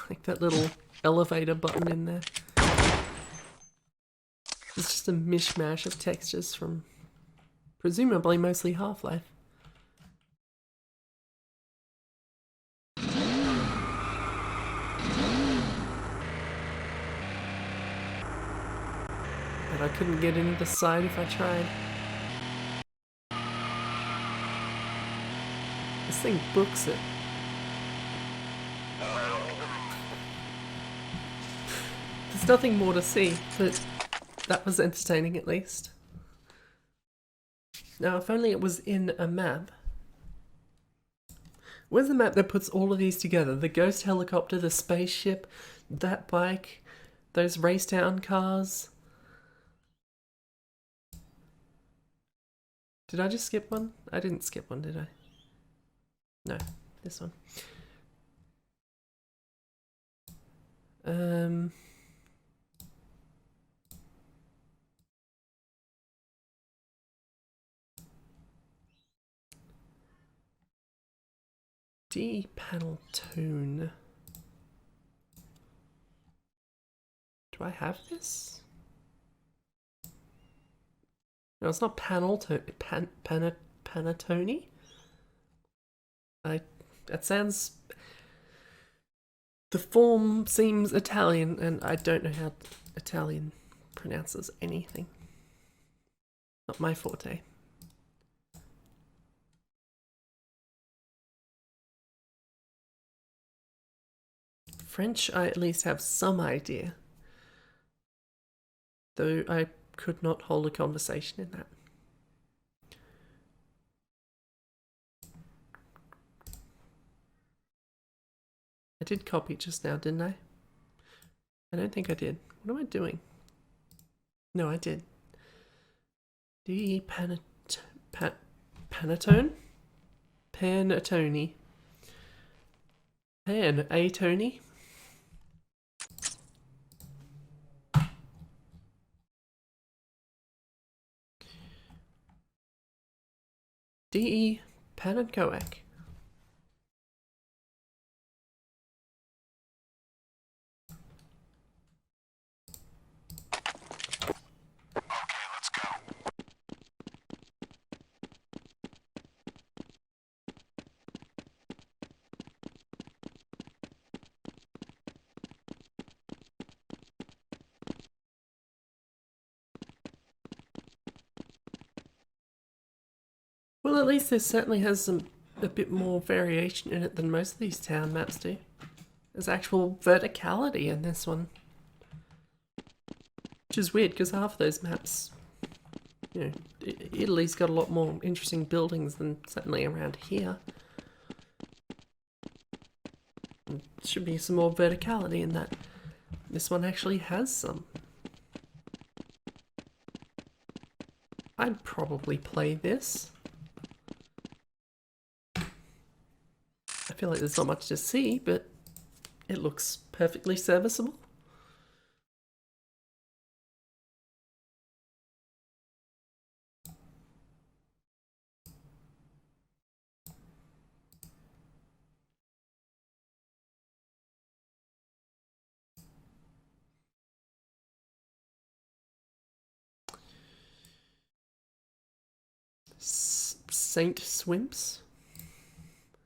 Like that little elevator button in there. It's just a mishmash of textures from presumably mostly Half-Life. But I couldn't get into the side if I tried. This thing books it. There's nothing more to see, but that was entertaining at least. Now, if only it was in a map. Where's the map that puts all of these together? The ghost helicopter, the spaceship, that bike, those Racetown cars. Did I just skip one? I didn't skip one, did I? No, this one. D panel tone. Do I have this? No, it's not panel tone. Panettone? That sounds. The form seems Italian, and I don't know how Italian pronounces anything. Not my forte. French, I at least have some idea. Though I could not hold a conversation in that. I did copy just now, didn't I? I don't think I did. What am I doing? No, I did. Panettone? Panettone? Pan-a-tony. D.E. Panenkoek. Well, at least this certainly has a bit more variation in it than most of these town maps do. There's actual verticality in this one. Which is weird, because half of those maps, you know, Italy's got a lot more interesting buildings than certainly around here. There should be some more verticality in that. This one actually has some. I'd probably play this. I feel like there's not much to see, but it looks perfectly serviceable. Saint Swimps?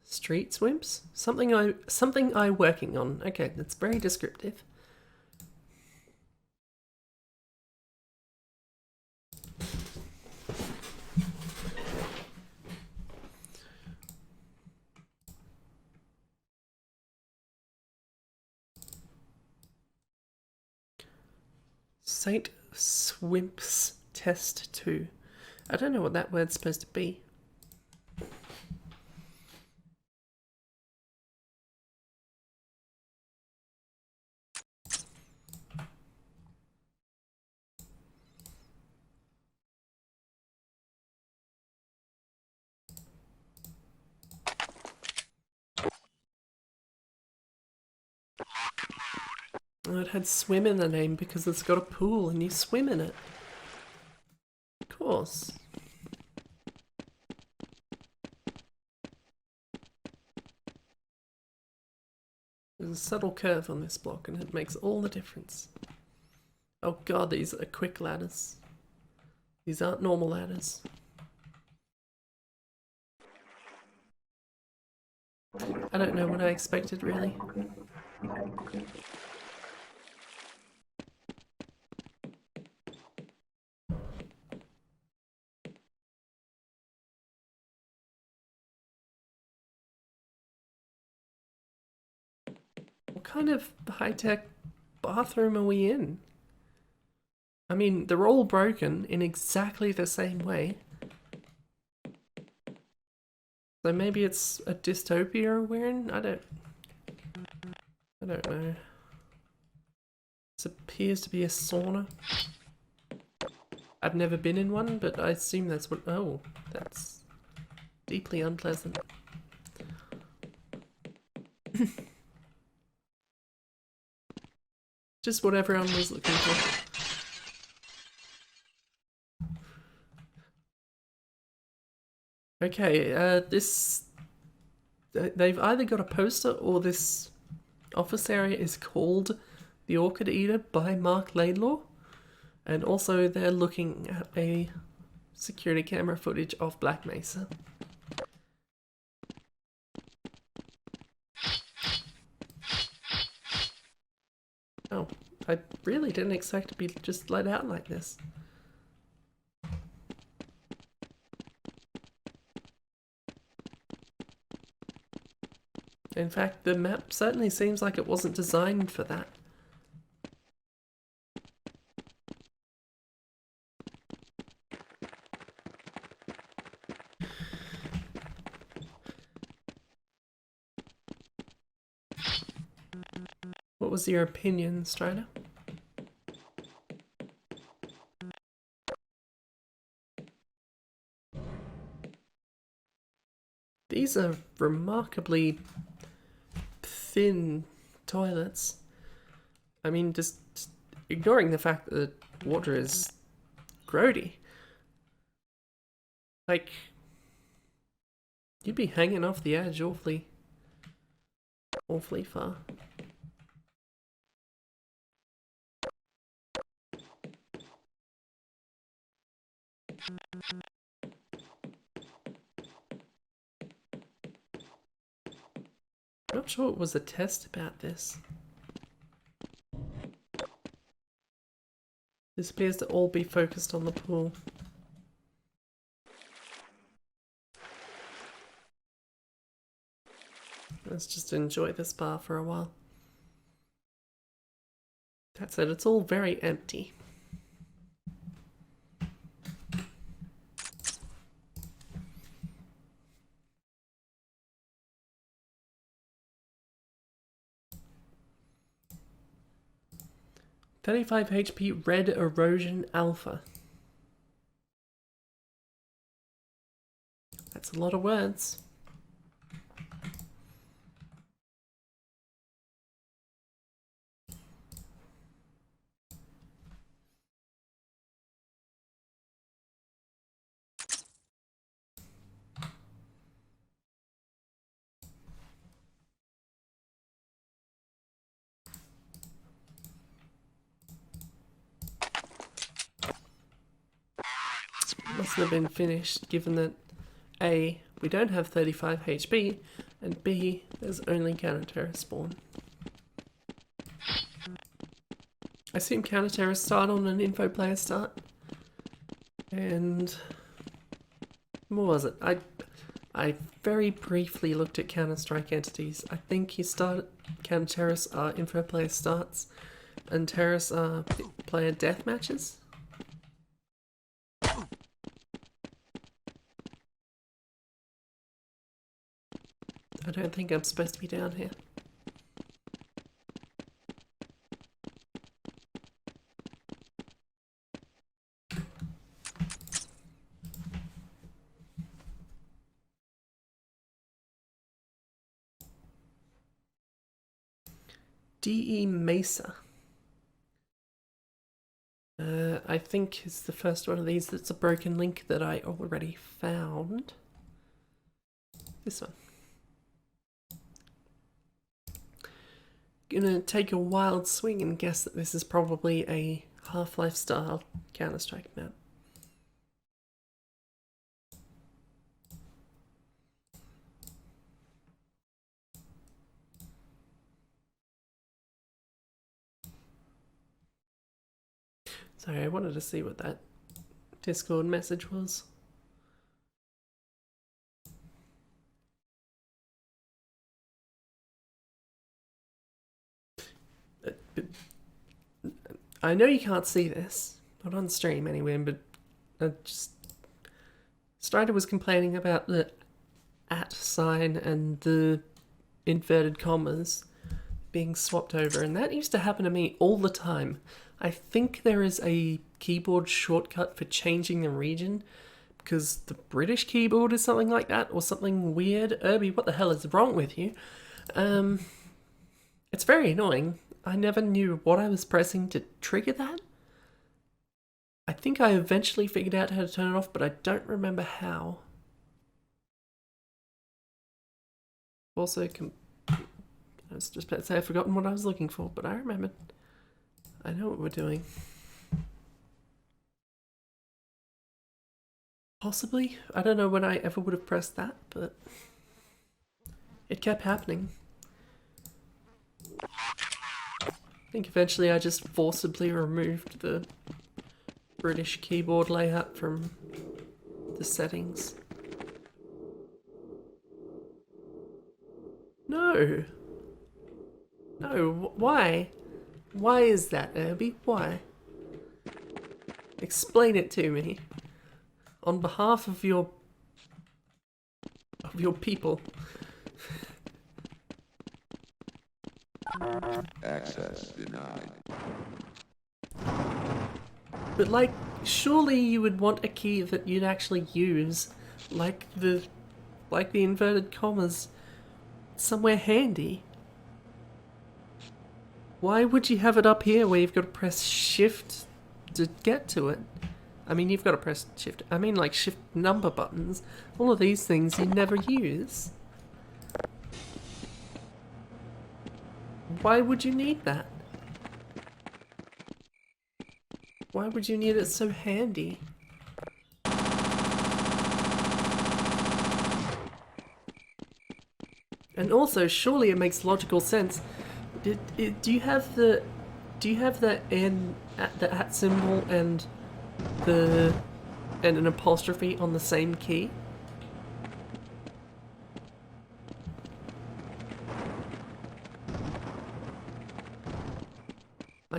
Street Swimps? Something I working on. Okay, that's very descriptive. Saint Swimps Test 2. I don't know what that word's supposed to be. Oh, it had swim in the name because it's got a pool and you swim in it. Of course. There's a subtle curve on this block and it makes all the difference. Oh god, these are quick ladders. These aren't normal ladders. I don't know what I expected, really. What kind of high-tech bathroom are we in? I mean, they're all broken in exactly the same way. So maybe it's a dystopia we're in? I don't know. This appears to be a sauna. I've never been in one, but I assume that's what... Oh, that's deeply unpleasant. Just what everyone was looking for. Okay, they've either got a poster or this office area is called The Orchid Eater by Mark Laidlaw. And also they're looking at a security camera footage of Black Mesa. Oh, I really didn't expect to be just let out like this. In fact, the map certainly seems like it wasn't designed for that. What was your opinion, Strider? These are remarkably thin toilets. I mean, just ignoring the fact that the water is grody. Like, you'd be hanging off the edge awfully far. I'm not sure it was a test about this. This appears to all be focused on the pool. Let's just enjoy this bar for a while. That said, it's all very empty. $35 HP Red Erosion Alpha. That's a lot of words. Mustn't have been finished, given that A, we don't have 35 HP, and B, there's only counter-terror spawn. I assume counter-terror start on an info player start. And what was it? I very briefly looked at Counter-Strike entities. I think you start counter-terrorists are info player starts, and terrorists are player death matches. I don't think I'm supposed to be down here. DE Mesa. I think is the first one of these that's a broken link that I already found. This one. Gonna take a wild swing and guess that this is probably a Half-Life style Counter-Strike map. Sorry, I wanted to see what that Discord message was. I know you can't see this, not on stream anyway, but Strider was complaining about the @ sign and the inverted commas being swapped over, and that used to happen to me all the time. I think there is a keyboard shortcut for changing the region, because the British keyboard is something like that, or something weird. Irby, what the hell is wrong with you? It's very annoying. I never knew what I was pressing to trigger that. I think I eventually figured out how to turn it off, but I don't remember how. Also, I was just about to say I've forgotten what I was looking for, but I remembered. I know what we're doing. Possibly. I don't know when I ever would have pressed that, but it kept happening. I think eventually I just forcibly removed the British keyboard layout from the settings. No! No, why? Why is that, Irby? Why? Explain it to me. On behalf of your people. Access denied. But like, surely you would want a key that you'd actually use, like the inverted commas, somewhere handy. Why would you have it up here where you've got to press shift to get to it? I mean, you've got to press shift. I mean, like shift number buttons. All of these things you never use. Why would you need that? Why would you need it so handy? And also, surely it makes logical sense. Do you have the N at the @ symbol and an apostrophe on the same key?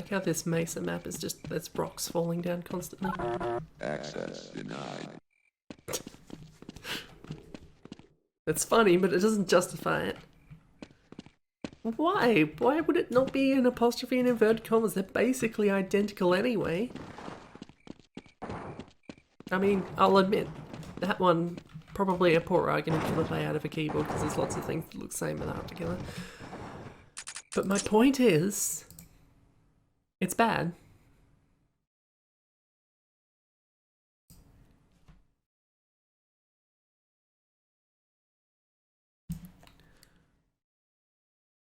like how this mesa map is just, there's rocks falling down constantly. Access denied. It's funny, but it doesn't justify it. Why? Why would it not be an apostrophe and inverted commas? They're basically identical anyway. I mean, I'll admit, that one, probably a poor argument for the layout of a keyboard, because there's lots of things that look the same and aren't together. But my point is, it's bad.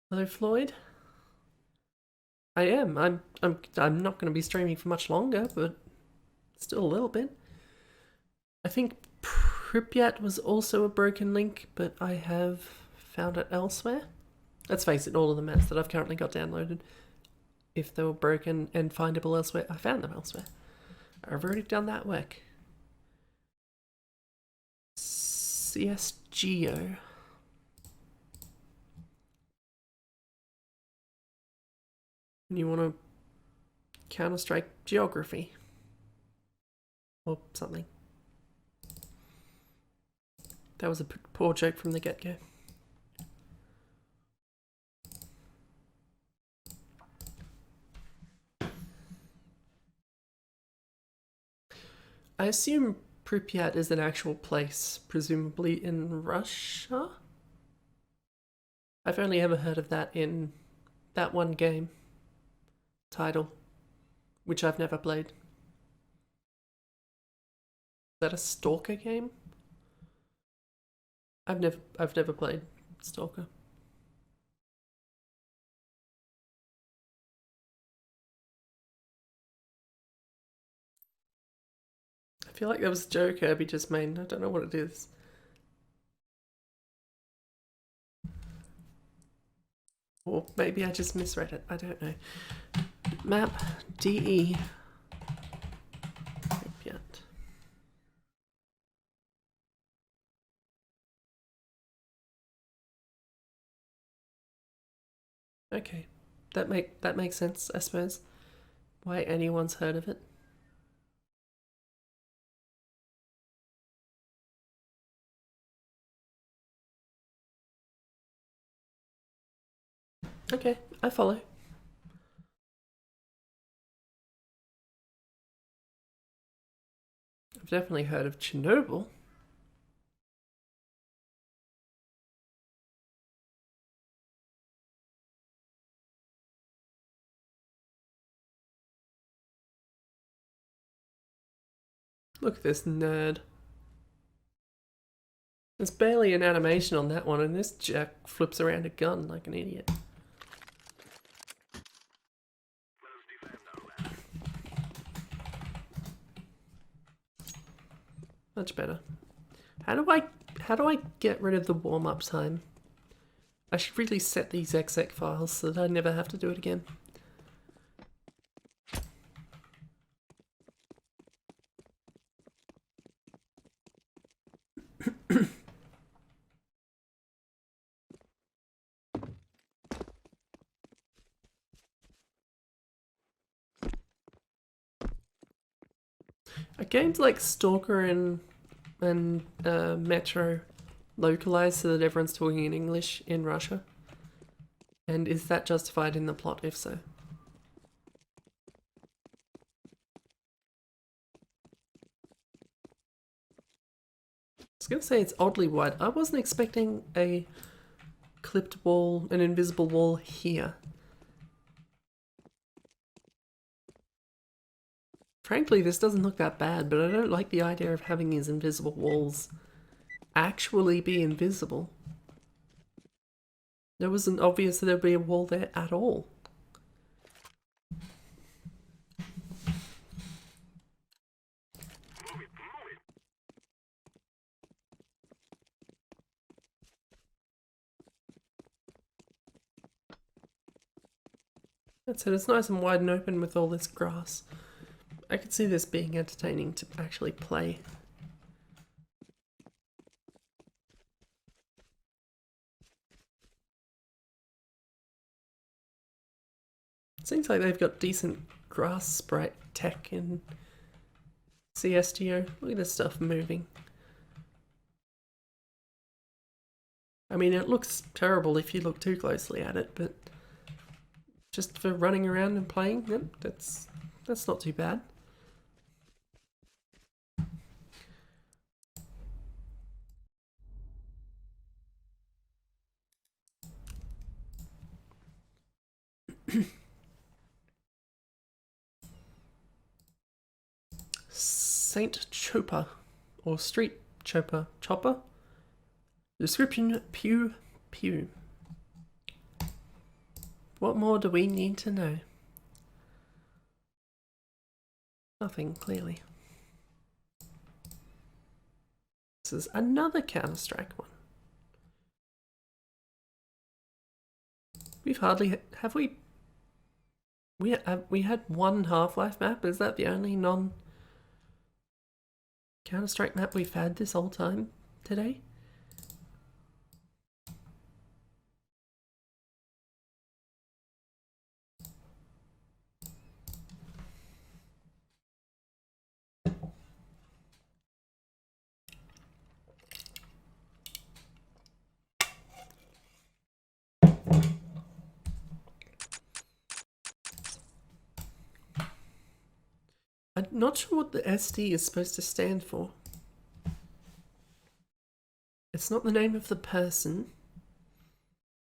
Hello, Floyd. I am. I'm not going to be streaming for much longer, but still a little bit. I think Pripyat was also a broken link, but I have found it elsewhere. Let's face it, all of the maps that I've currently got downloaded, if they were broken and findable elsewhere, I found them elsewhere. I've already done that work. CSGO. And you want to Counter-Strike geography. Or something. That was a poor joke from the get-go. I assume Pripyat is an actual place, presumably in Russia? I've only ever heard of that in that one game title, which I've never played. Is that a Stalker game? I've never played Stalker. I feel like that was a joke Herbie just made. I don't know what it is. Or maybe I just misread it. I don't know. Map DE. Pripyat. Okay. That makes sense, I suppose. Why anyone's heard of it. Okay, I follow. I've definitely heard of Chernobyl. Look at this nerd. There's barely an animation on that one, and this jack flips around a gun like an idiot. Much better. How do I get rid of the warm-up time? I should really set these exec files so that I never have to do it again. Are games like Stalker and Metro localized so that everyone's talking in English in Russia? And is that justified in the plot, if so? I was going to say it's oddly wide. I wasn't expecting a clipped wall, an invisible wall here. Frankly, this doesn't look that bad, but I don't like the idea of having these invisible walls actually be invisible. It wasn't obvious that there'd be a wall there at all. That said, it's nice and wide and open with all this grass. I could see this being entertaining to actually play. Seems like they've got decent grass sprite tech in CSGO. Look at this stuff moving. I mean, it looks terrible if you look too closely at it, but just for running around and playing, yep, that's not too bad. Saint Chopper, or Street Chopper. Description, pew. What more do we need to know? Nothing, clearly. This is another Counter-Strike one. We've hardly... have we... We had one Half-Life map? Is that the only non-Counter-Strike map we've had this whole time today? I'm not sure what the SD is supposed to stand for. It's not the name of the person.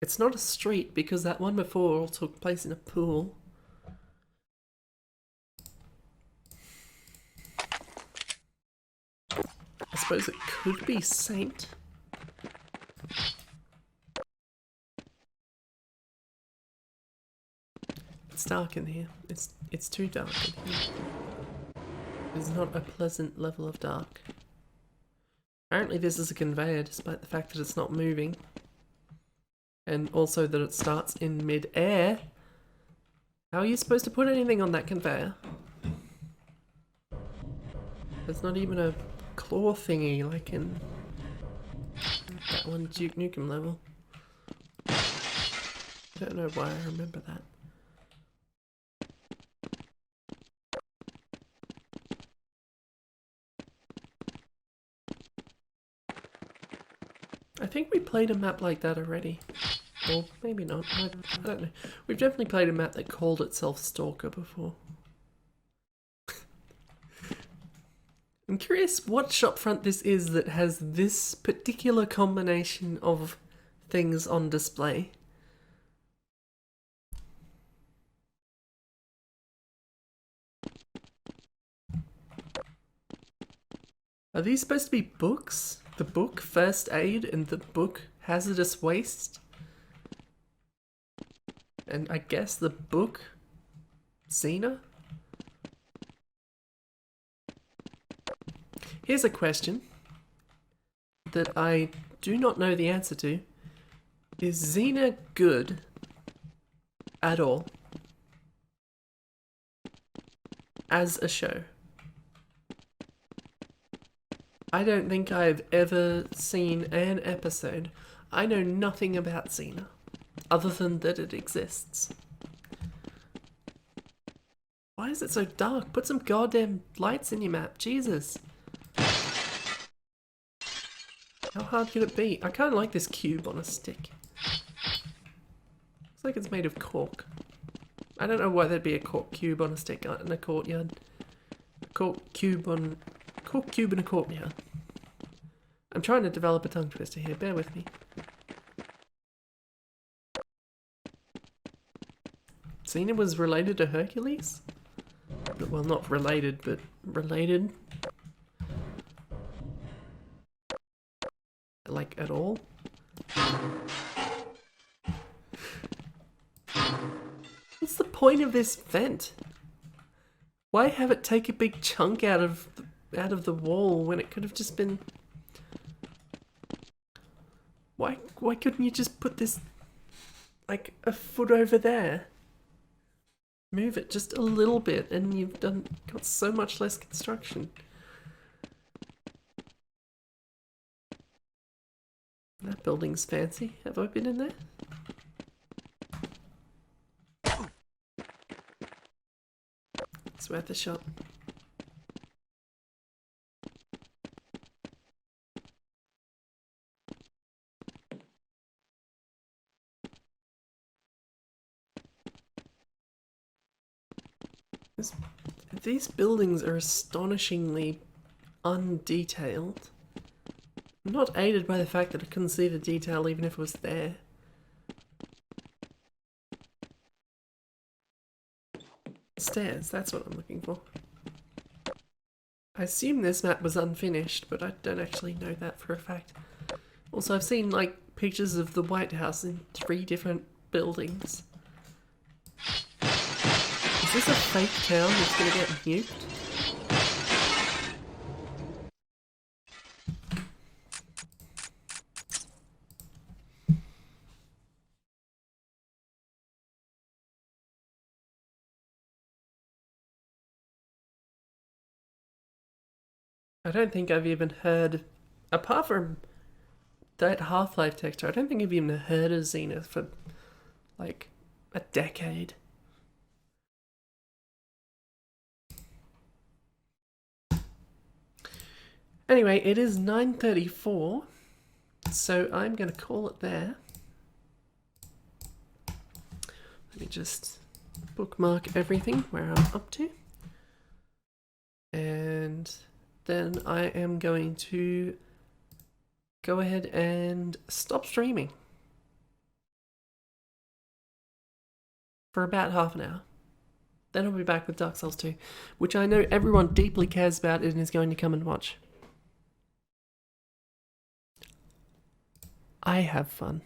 It's not a street because that one before all took place in a pool. I suppose it could be Saint. It's dark in here. It's too dark in here. It's not a pleasant level of dark. Apparently this is a conveyor despite the fact that it's not moving. And also that it starts in mid-air. How are you supposed to put anything on that conveyor? There's not even a claw thingy like in that one Duke Nukem level. I don't know why I remember that. I think we played a map like that already. Or maybe not. I don't know. We've definitely played a map that called itself Stalker before. I'm curious what shopfront this is that has this particular combination of things on display. Are these supposed to be books? The book First Aid and the book Hazardous Waste? And I guess the book Xena? Here's a question that I do not know the answer to. Is Xena good at all as a show? I don't think I've ever seen an episode. I know nothing about Xena, other than that it exists. Why is it so dark? Put some goddamn lights in your map, Jesus. How hard could it be? I kind of like this cube on a stick. Looks like it's made of cork. I don't know why there'd be a cork cube on a stick in a courtyard. A cork cube in a courtyard. I'm trying to develop a tongue twister here, bear with me. Xena was related to Hercules? Well, not related, but related. Like, at all? What's the point of this vent? Why have it take a big chunk out of the wall when it could have just been... Why couldn't you just put this like a foot over there? Move it just a little bit and you've got so much less construction. That building's fancy. Have I been in there? It's worth a shot. These buildings are astonishingly undetailed. I'm not aided by the fact that I couldn't see the detail even if it was there. Stairs, that's what I'm looking for. I assume this map was unfinished, but I don't actually know that for a fact. Also, I've seen like pictures of the White House in 3 different buildings. Is this a fake town that's gonna get nuked? I don't think I've even heard, apart from that Half-Life texture, I don't think I've even heard of Zenith for like a decade. Anyway, it is 9:34, so I'm going to call it there. Let me just bookmark everything where I'm up to. And then I am going to go ahead and stop streaming for about half an hour. Then I'll be back with Dark Souls 2, which I know everyone deeply cares about and is going to come and watch. I have fun.